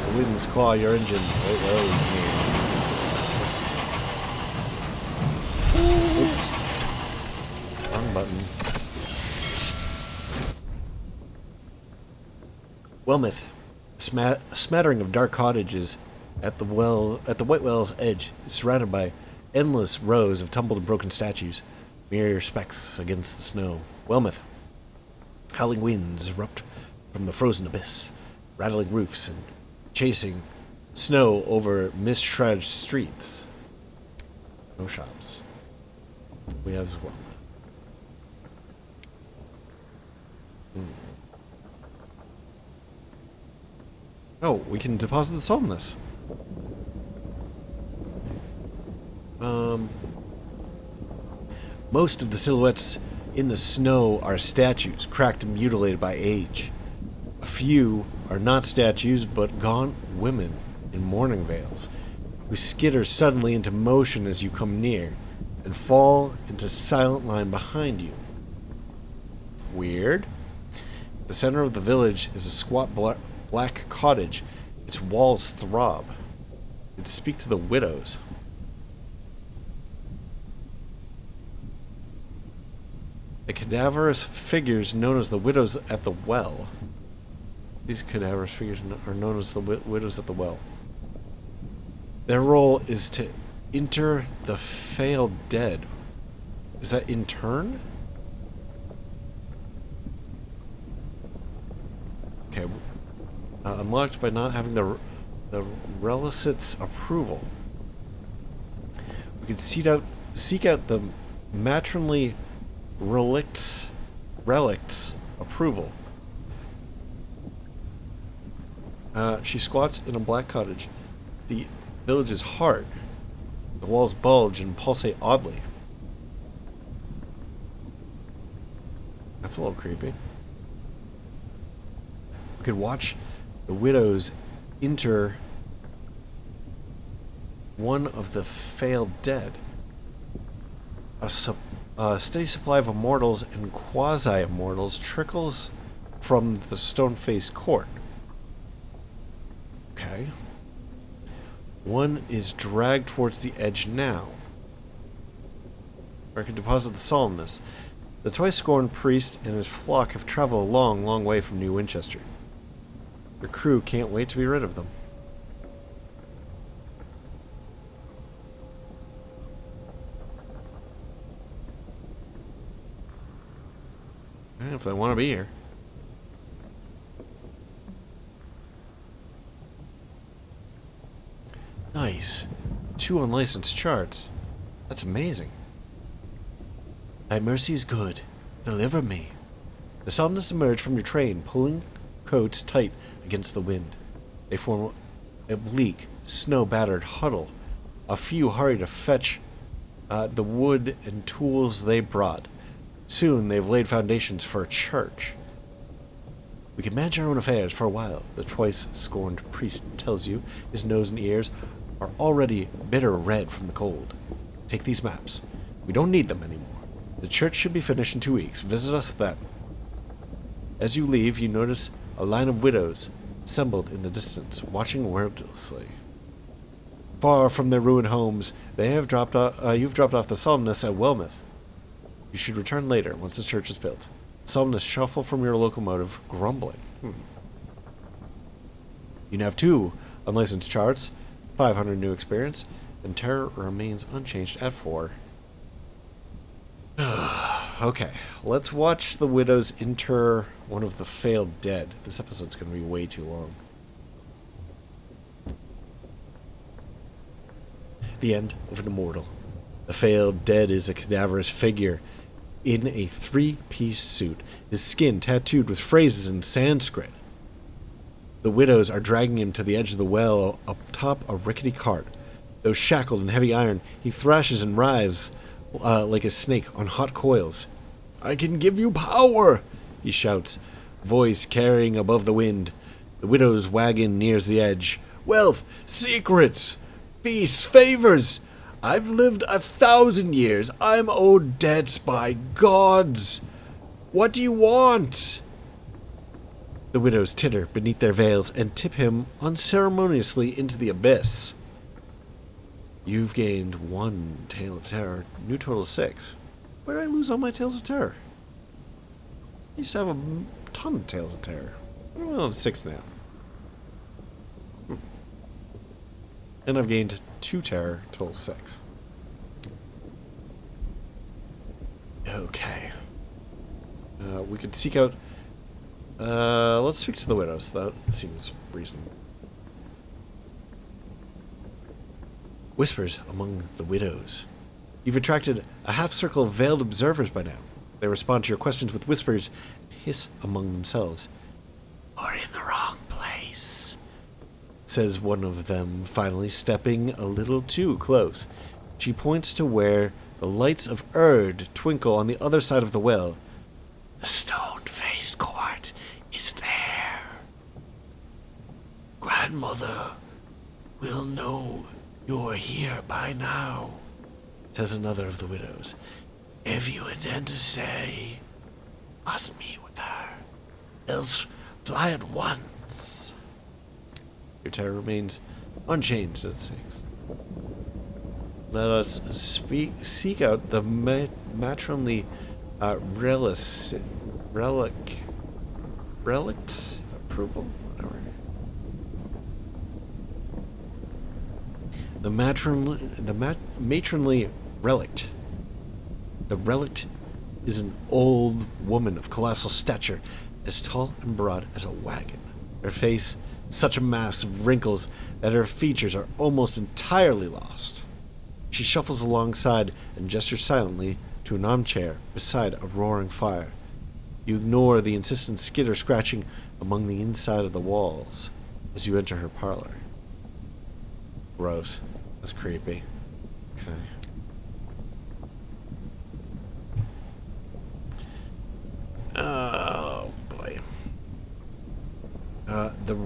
The winds claw your engine. It rose near. Oops. Wrong button. Wellmouth. A smattering of dark cottages at the White Well's edge is surrounded by endless rows of tumbled and broken statues, mere specks against the snow. Wellmouth. Howling winds erupt from the frozen abyss, rattling roofs and chasing snow over mist-shrouded streets. No shops. We have as well. Oh, we can deposit the Sunless. Most of the silhouettes in the snow are statues, cracked and mutilated by age. A few are not statues, but gaunt women in mourning veils, who skitter suddenly into motion as you come near, and fall into silent line behind you. Weird. The center of the village is a squat black cottage. Its walls throb. It speaks to the widows. The cadaverous figures known as the widows at the well. These cadaverous figures are known as the widows at the well. Their role is to inter the failed dead. Is that intern? Okay. Unlocked by not having the relicit's approval. We can seek out the matronly relicts approval. She squats in a black cottage. The village is hard. The walls bulge and pulsate oddly. That's a little creepy. We could watch the widows enter one of the failed dead. A steady supply of immortals and quasi-immortals trickles from the stone-faced court. Okay. One is dragged towards the edge now. Where I can deposit the Sunless. The twice-scorned priest and his flock have traveled a long, long way from New Winchester. Their crew can't wait to be rid of them. If they want to be here. Nice. 2 unlicensed charts. That's amazing. Thy mercy is good. Deliver me. The Sunless emerge from your train, pulling coats tight against the wind. They form a bleak, snow-battered huddle. A few hurry to fetch the wood and tools they brought. Soon they've laid foundations for a church. We can manage our own affairs for a while, the twice-scorned priest tells you. His nose and ears are already bitter red from the cold. Take these maps. We don't need them anymore. The church should be finished in 2 weeks. Visit us then. As you leave, you notice a line of widows assembled in the distance, watching wordlessly. Far from their ruined homes, you've dropped off the Sunless at Wellmouth. You should return later, once the church is built. Sunless shuffle from your locomotive, grumbling. You now have 2 unlicensed charts, 500 new experience, and terror remains unchanged at 4. Okay, let's watch the widows inter one of the failed dead. This episode's going to be way too long. The end of an immortal. The failed dead is a cadaverous figure in a 3-piece suit, his skin tattooed with phrases in Sanskrit. The widows are dragging him to the edge of the well atop a rickety cart. Though shackled in heavy iron, he thrashes and writhes like a snake on hot coils. I can give you power, he shouts, voice carrying above the wind. The widow's wagon nears the edge. Wealth, secrets, feasts, favors. I've lived 1,000 years. I'm owed debts by gods. What do you want? The widows titter beneath their veils and tip him unceremoniously into the abyss. You've gained 1 tale of terror. New total 6. Where did I lose all my tales of terror? I used to have a ton of tales of terror. I only have 6 now. And I've gained 2 terror, total 6. Okay. We could seek out... let's speak to the widows. That seems reasonable. Whispers among the widows. You've attracted a half-circle of veiled observers by now. They respond to your questions with whispers and hiss among themselves. You're in the wrong place, says one of them, finally stepping a little too close. She points to where the lights of Erd twinkle on the other side of the well. The stone-faced court is there. Grandmother will know you're here by now, says another of the widows. If you intend to stay, must meet with her. Else fly at once. Your terror remains unchanged at 6. Let us seek out the matronly relics approval, whatever. The matronly relict. The relict is an old woman of colossal stature, as tall and broad as a wagon. Her face, such a mass of wrinkles that her features are almost entirely lost. She shuffles alongside and gestures silently to an armchair beside a roaring fire. You ignore the insistent skitter scratching among the inside of the walls as you enter her parlor. Gross. That's creepy. Okay. Oh, boy. The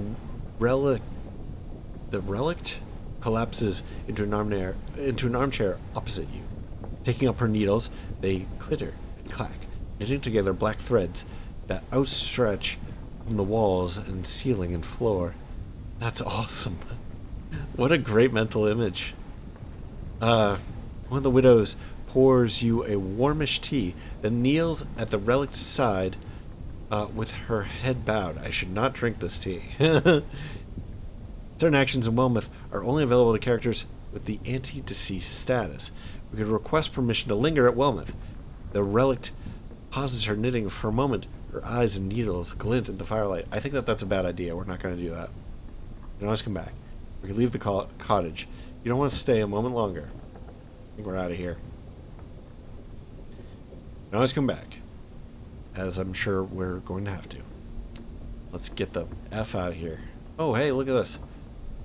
relict collapses into an armchair opposite you. Taking up her needles, they clitter and clack, knitting together black threads that outstretch from the walls and ceiling and floor. That's awesome. What a great mental image. One of the widows pours you a warmish tea, then kneels at the relict's side with her head bowed. I should not drink this tea. Certain actions in Wellmouth are only available to characters with the anti-deceased status. We could request permission to linger at Wellmouth. The relict pauses her knitting for a moment. Her eyes and needles glint in the firelight. I think that's a bad idea. We're not going to do that. You can always come back. We can leave the cottage. You don't want to stay a moment longer. I think we're out of here. You can always come back, as I'm sure we're going to have to. Let's get the F out of here. Oh, hey, look at this.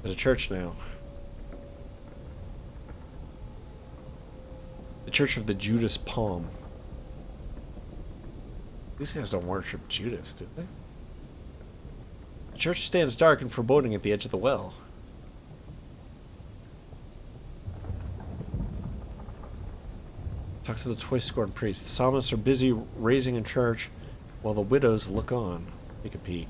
There's a church now. The Church of the Judas Palm. These guys don't worship Judas, do they? The church stands dark and foreboding at the edge of the well. Talk to the twice-scorned priest. The psalmists are busy raising in church while the widows look on. Let's take a peek.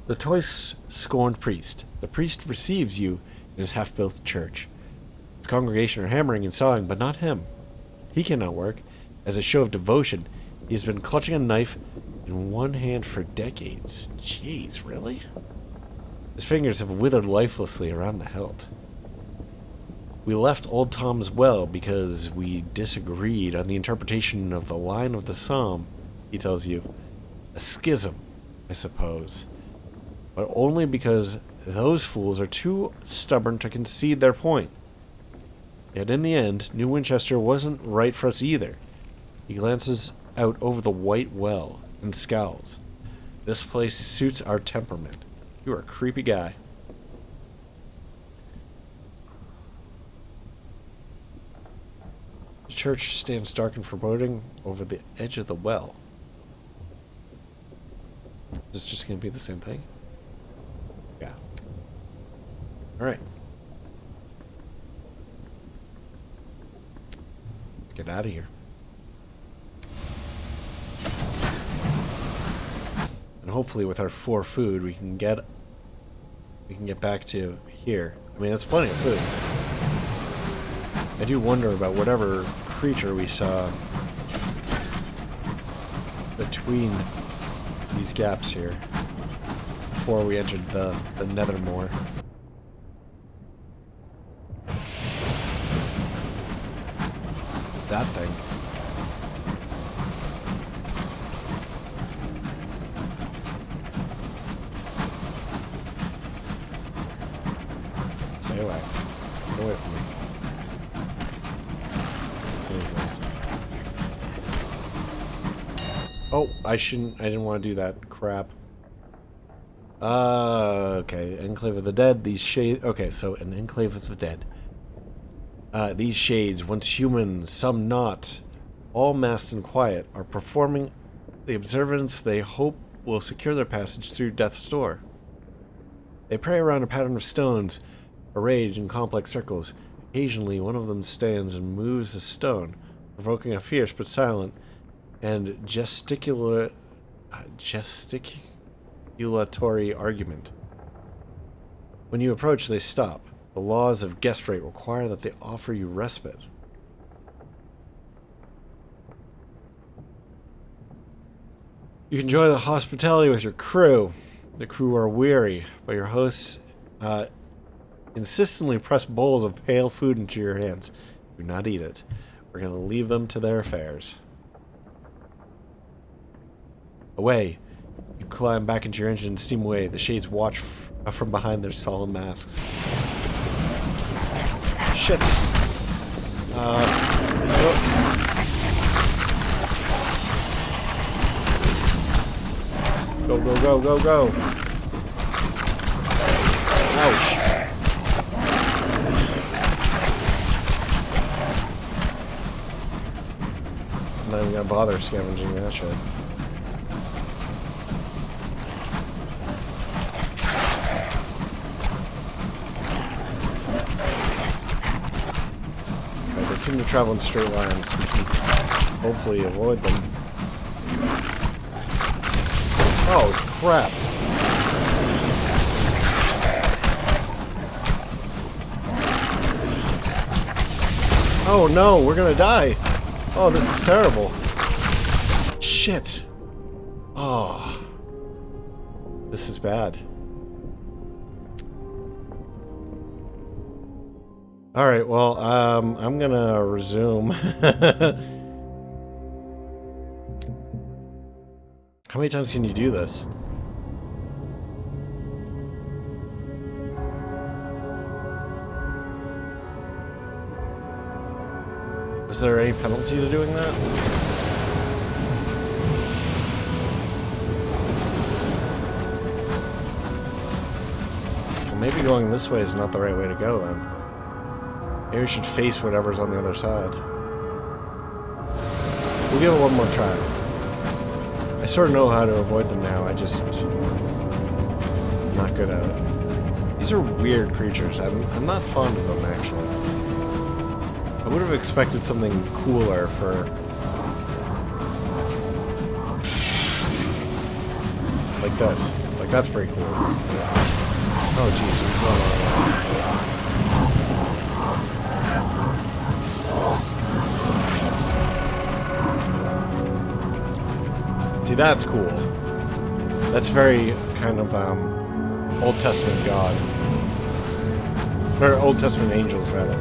The twice-scorned priest. The priest receives you in his half-built church. His congregation are hammering and sawing, but not him. He cannot work. As a show of devotion, he has been clutching a knife in one hand for decades. Jeez, really? His fingers have withered lifelessly around the hilt. We left Old Tom's well because we disagreed on the interpretation of the line of the psalm, he tells you. A schism, I suppose. But only because those fools are too stubborn to concede their point. Yet in the end, New Winchester wasn't right for us either. He glances out over the white well and scowls. This place suits our temperament. You are a creepy guy. The church stands dark and foreboding over the edge of the well. Is this just going to be the same thing? Yeah. Alright. Let's get out of here. And hopefully with our 4 food we can get back to here. I mean, that's plenty of food. I do wonder about whatever creature we saw between these gaps here before we entered the Nethermore. That thing. Stay away. Get away from me. What is this? Oh, I didn't want to do that. Crap. Okay. Enclave of the Dead. These shades. Okay, so an Enclave of the Dead. These shades, once human, some not, all masked and quiet, are performing the observance they hope will secure their passage through death's door. They pray around a pattern of stones, arrayed in complex circles. Occasionally, one of them stands and moves a stone, provoking a fierce but silent and gesticulatory argument. When you approach, they stop. The laws of guest rate require that they offer you respite. You enjoy the hospitality with your crew. The crew are weary, but your hosts insistently press bowls of pale food into your hands. Do not eat it. We're going to leave them to their affairs. Away. You climb back into your engine and steam away. The shades watch from behind their solemn masks. Shit. Go, go, go, go, go. Ouch. I'm not even gonna bother scavenging that shit. They seem to travel in straight lines, so we can hopefully avoid them. Oh, crap. Oh no, we're gonna die. Oh, this is terrible. Shit. Oh. This is bad. Alright, well, I'm gonna resume. How many times can you do this? Is there any penalty to doing that? Well, maybe going this way is not the right way to go then. Maybe we should face whatever's on the other side. We'll give it one more try. I sort of know how to avoid them now, I'm not good at it. These are weird creatures. I'm not fond of them, actually. I would have expected something cooler for... like this. Like, that's pretty cool. Oh, jeez. See, that's cool. That's very kind of, Old Testament God. Or Old Testament angels, rather.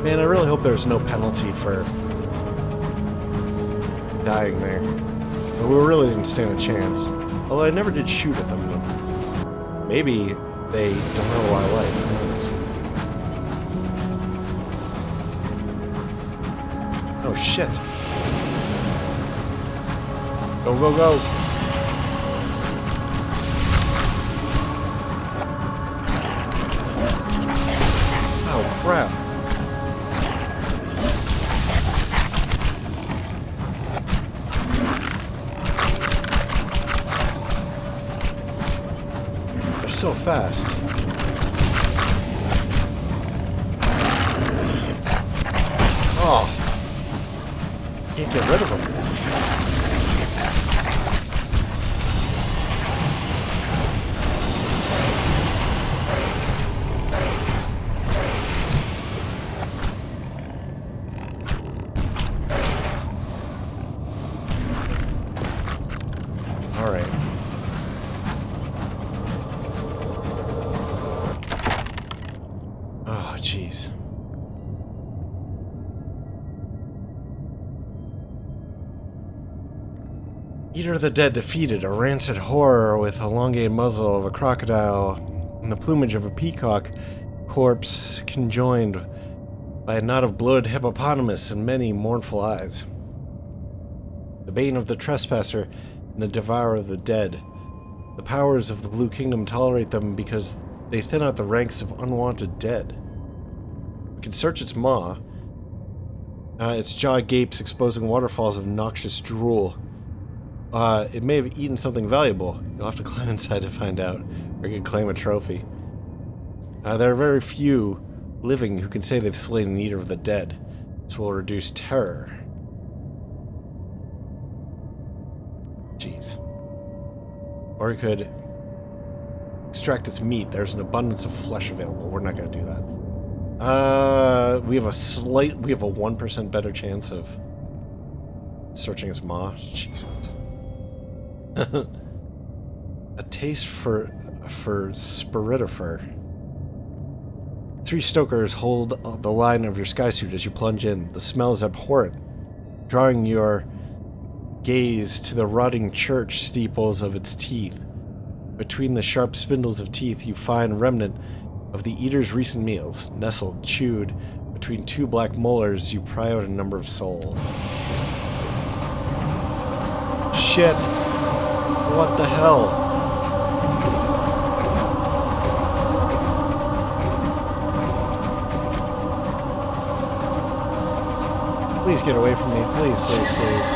Man, I really hope there's no penalty for dying there. But we really didn't stand a chance. Although I never did shoot at them. Maybe they don't know why I like. Oh shit. Go, go, go. Oh crap. So fast. Oh. Can't get rid of them. All right. Jeez. Eater of the Dead defeated, a rancid horror with elongated muzzle of a crocodile and the plumage of a peacock, corpse conjoined by a knot of bloated hippopotamus and many mournful eyes. The bane of the trespasser and the devourer of the dead. The powers of the Blue Kingdom tolerate them because they thin out the ranks of unwanted dead. We can search its maw. Its jaw gapes, exposing waterfalls of noxious drool. It may have eaten something valuable. You'll have to climb inside to find out, or you can claim a trophy. There are very few living who can say they've slain an Eater of the Dead. This will reduce terror. Jeez. Or you could extract its meat. There's an abundance of flesh available. We're not going to do that. We have a 1% better chance of searching its maw. Jesus. A taste for spiritifer. 3 stokers hold the line of your skysuit as you plunge in. The smell is abhorrent, drawing your gaze to the rotting church steeples of its teeth. Between the sharp spindles of teeth, you find remnant of the eater's recent meals. Nestled, chewed, between 2 black molars, you pry out a number of souls. Shit! What the hell? Please get away from me. Please, please, please.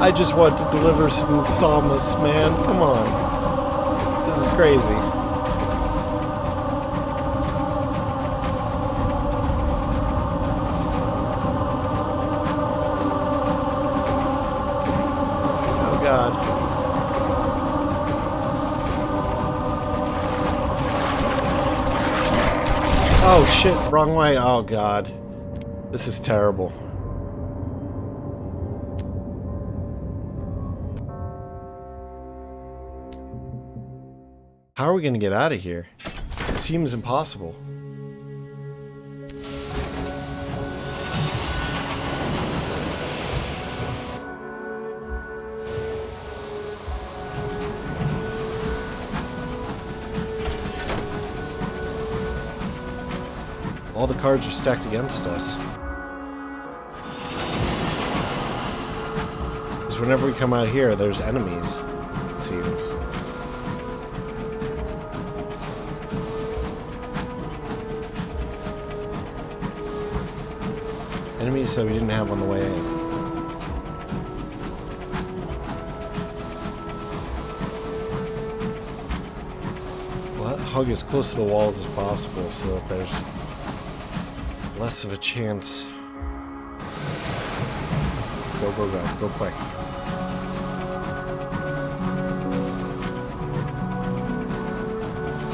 I just want to deliver some psalmists, man. Come on. This is crazy. Oh, God. Oh shit, wrong way. Oh god. This is terrible. How are we gonna get out of here? It seems impossible. All the cards are stacked against us. Because whenever we come out here, there's enemies, it seems. Enemies that we didn't have on the way in. Well, hug as close to the walls as possible so that there's less of a chance. Go, go, go. Go quick.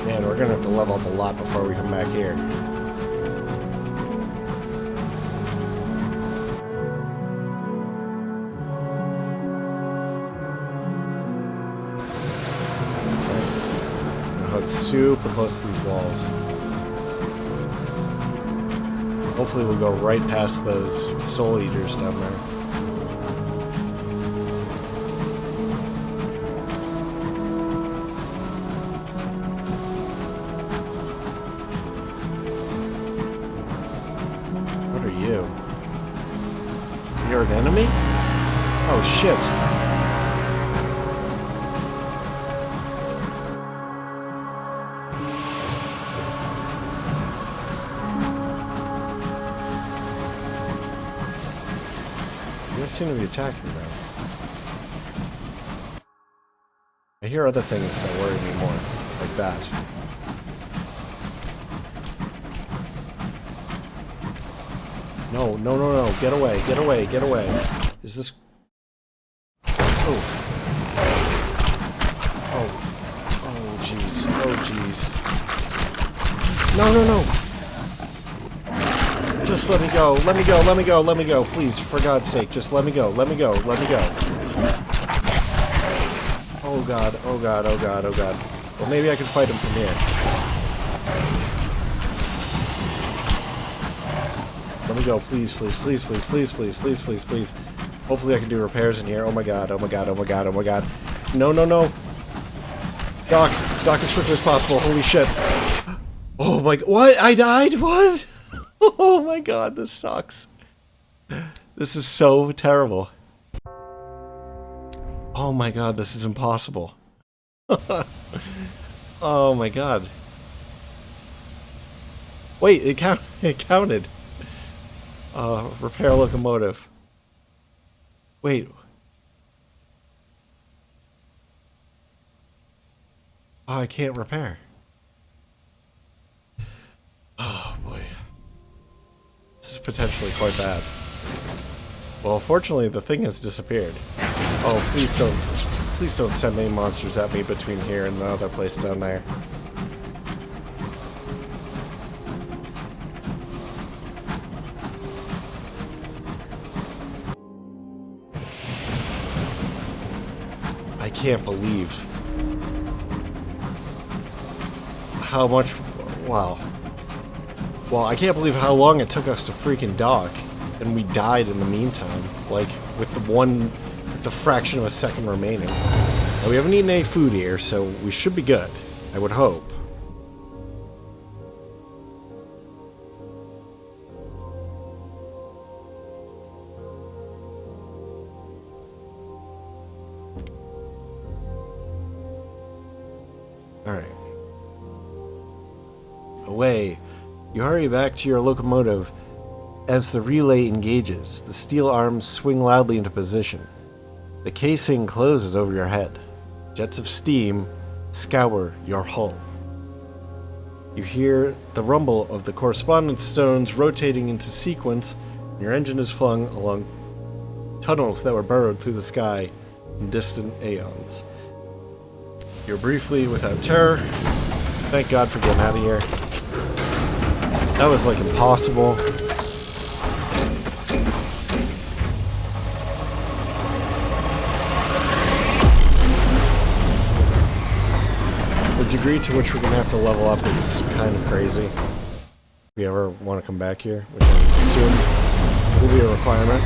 Man, we're gonna have to level up a lot before we come back here. Super close to these walls. Hopefully we'll go right past those soul eaters down there. What are you? You're an enemy? Oh shit. Seem to be attacking them. I hear other things that worry me more, like that. No, no, no, no, get away, get away, get away. Is this... Oh. Oh. Oh, jeez. Oh, jeez. No, no, no! Just let me go, let me go, let me go, let me go, please, for God's sake, just let me go, let me go, let me go. Oh god, oh god, oh god, oh god. Well, maybe I can fight him from here. Let me go, please, please, please, please, please, please, please, please, please. Hopefully I can do repairs in here. Oh my god, oh my god, oh my god, oh my god. No, no, no. Doc, Doc as quickly as possible, holy shit. Oh my god, what? I died? What? Oh my god, this sucks. This is so terrible. Oh my god, this is impossible. Oh my god. Wait, it counted. Repair locomotive. Wait. Oh, I can't repair. Oh boy. This is potentially quite bad. Well, fortunately, the thing has disappeared. Oh, please don't send any monsters at me between here and the other place down there. I can't believe how much, wow. Well, I can't believe how long it took us to freaking dock, and we died in the meantime, like, with the fraction of a second remaining. Now, we haven't eaten any food here, so we should be good, I would hope. Alright. Away. You hurry back to your locomotive. As the relay engages, the steel arms swing loudly into position. The casing closes over your head. Jets of steam scour your hull. You hear the rumble of the correspondence stones rotating into sequence, and your engine is flung along tunnels that were burrowed through the sky in distant aeons. You're briefly without terror. Thank God for getting out of here. That was like impossible. The degree to which we're going to have to level up is kind of crazy. If we ever want to come back here, which I assume will be a requirement.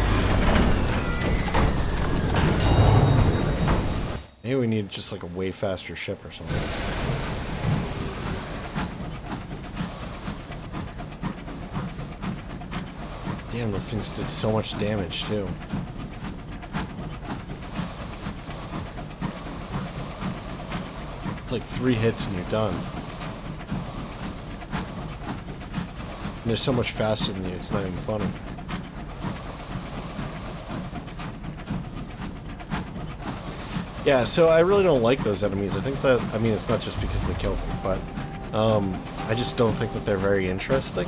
Maybe we need just like a way faster ship or something. Damn, those things did so much damage too. It's like 3 hits and you're done. And they're so much faster than you, it's not even funny. Yeah, so I really don't like those enemies. I think that, I mean, it's not just because they kill me, but I just don't think that they're very interesting.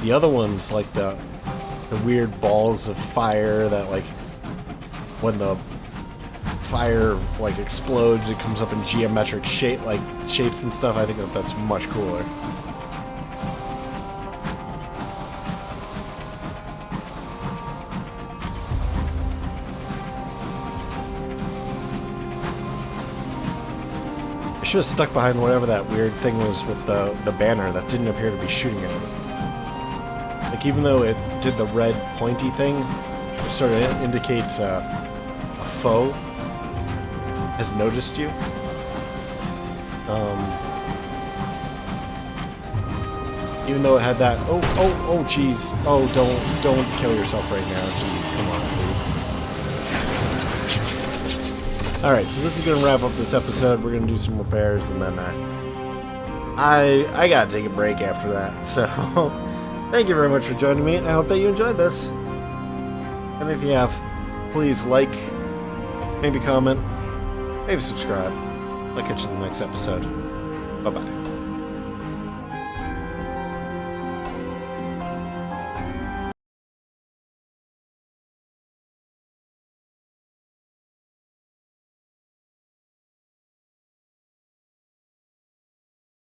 The other ones, like the weird balls of fire that, like, when the fire like explodes, it comes up in geometric shapes and stuff. I think that that's much cooler. I should have stuck behind whatever that weird thing was with the banner that didn't appear to be shooting at me. Like, even though it did the red pointy thing, which sort of indicates a foe has noticed you. Even though it had that, oh, jeez, oh, don't kill yourself right now, jeez, come on, dude. Alright, so this is gonna wrap up this episode. We're gonna do some repairs, and then I gotta take a break after that. So, thank you very much for joining me. I hope that you enjoyed this. And if you have, please like, maybe comment, maybe subscribe. I'll catch you in the next episode. Bye-bye.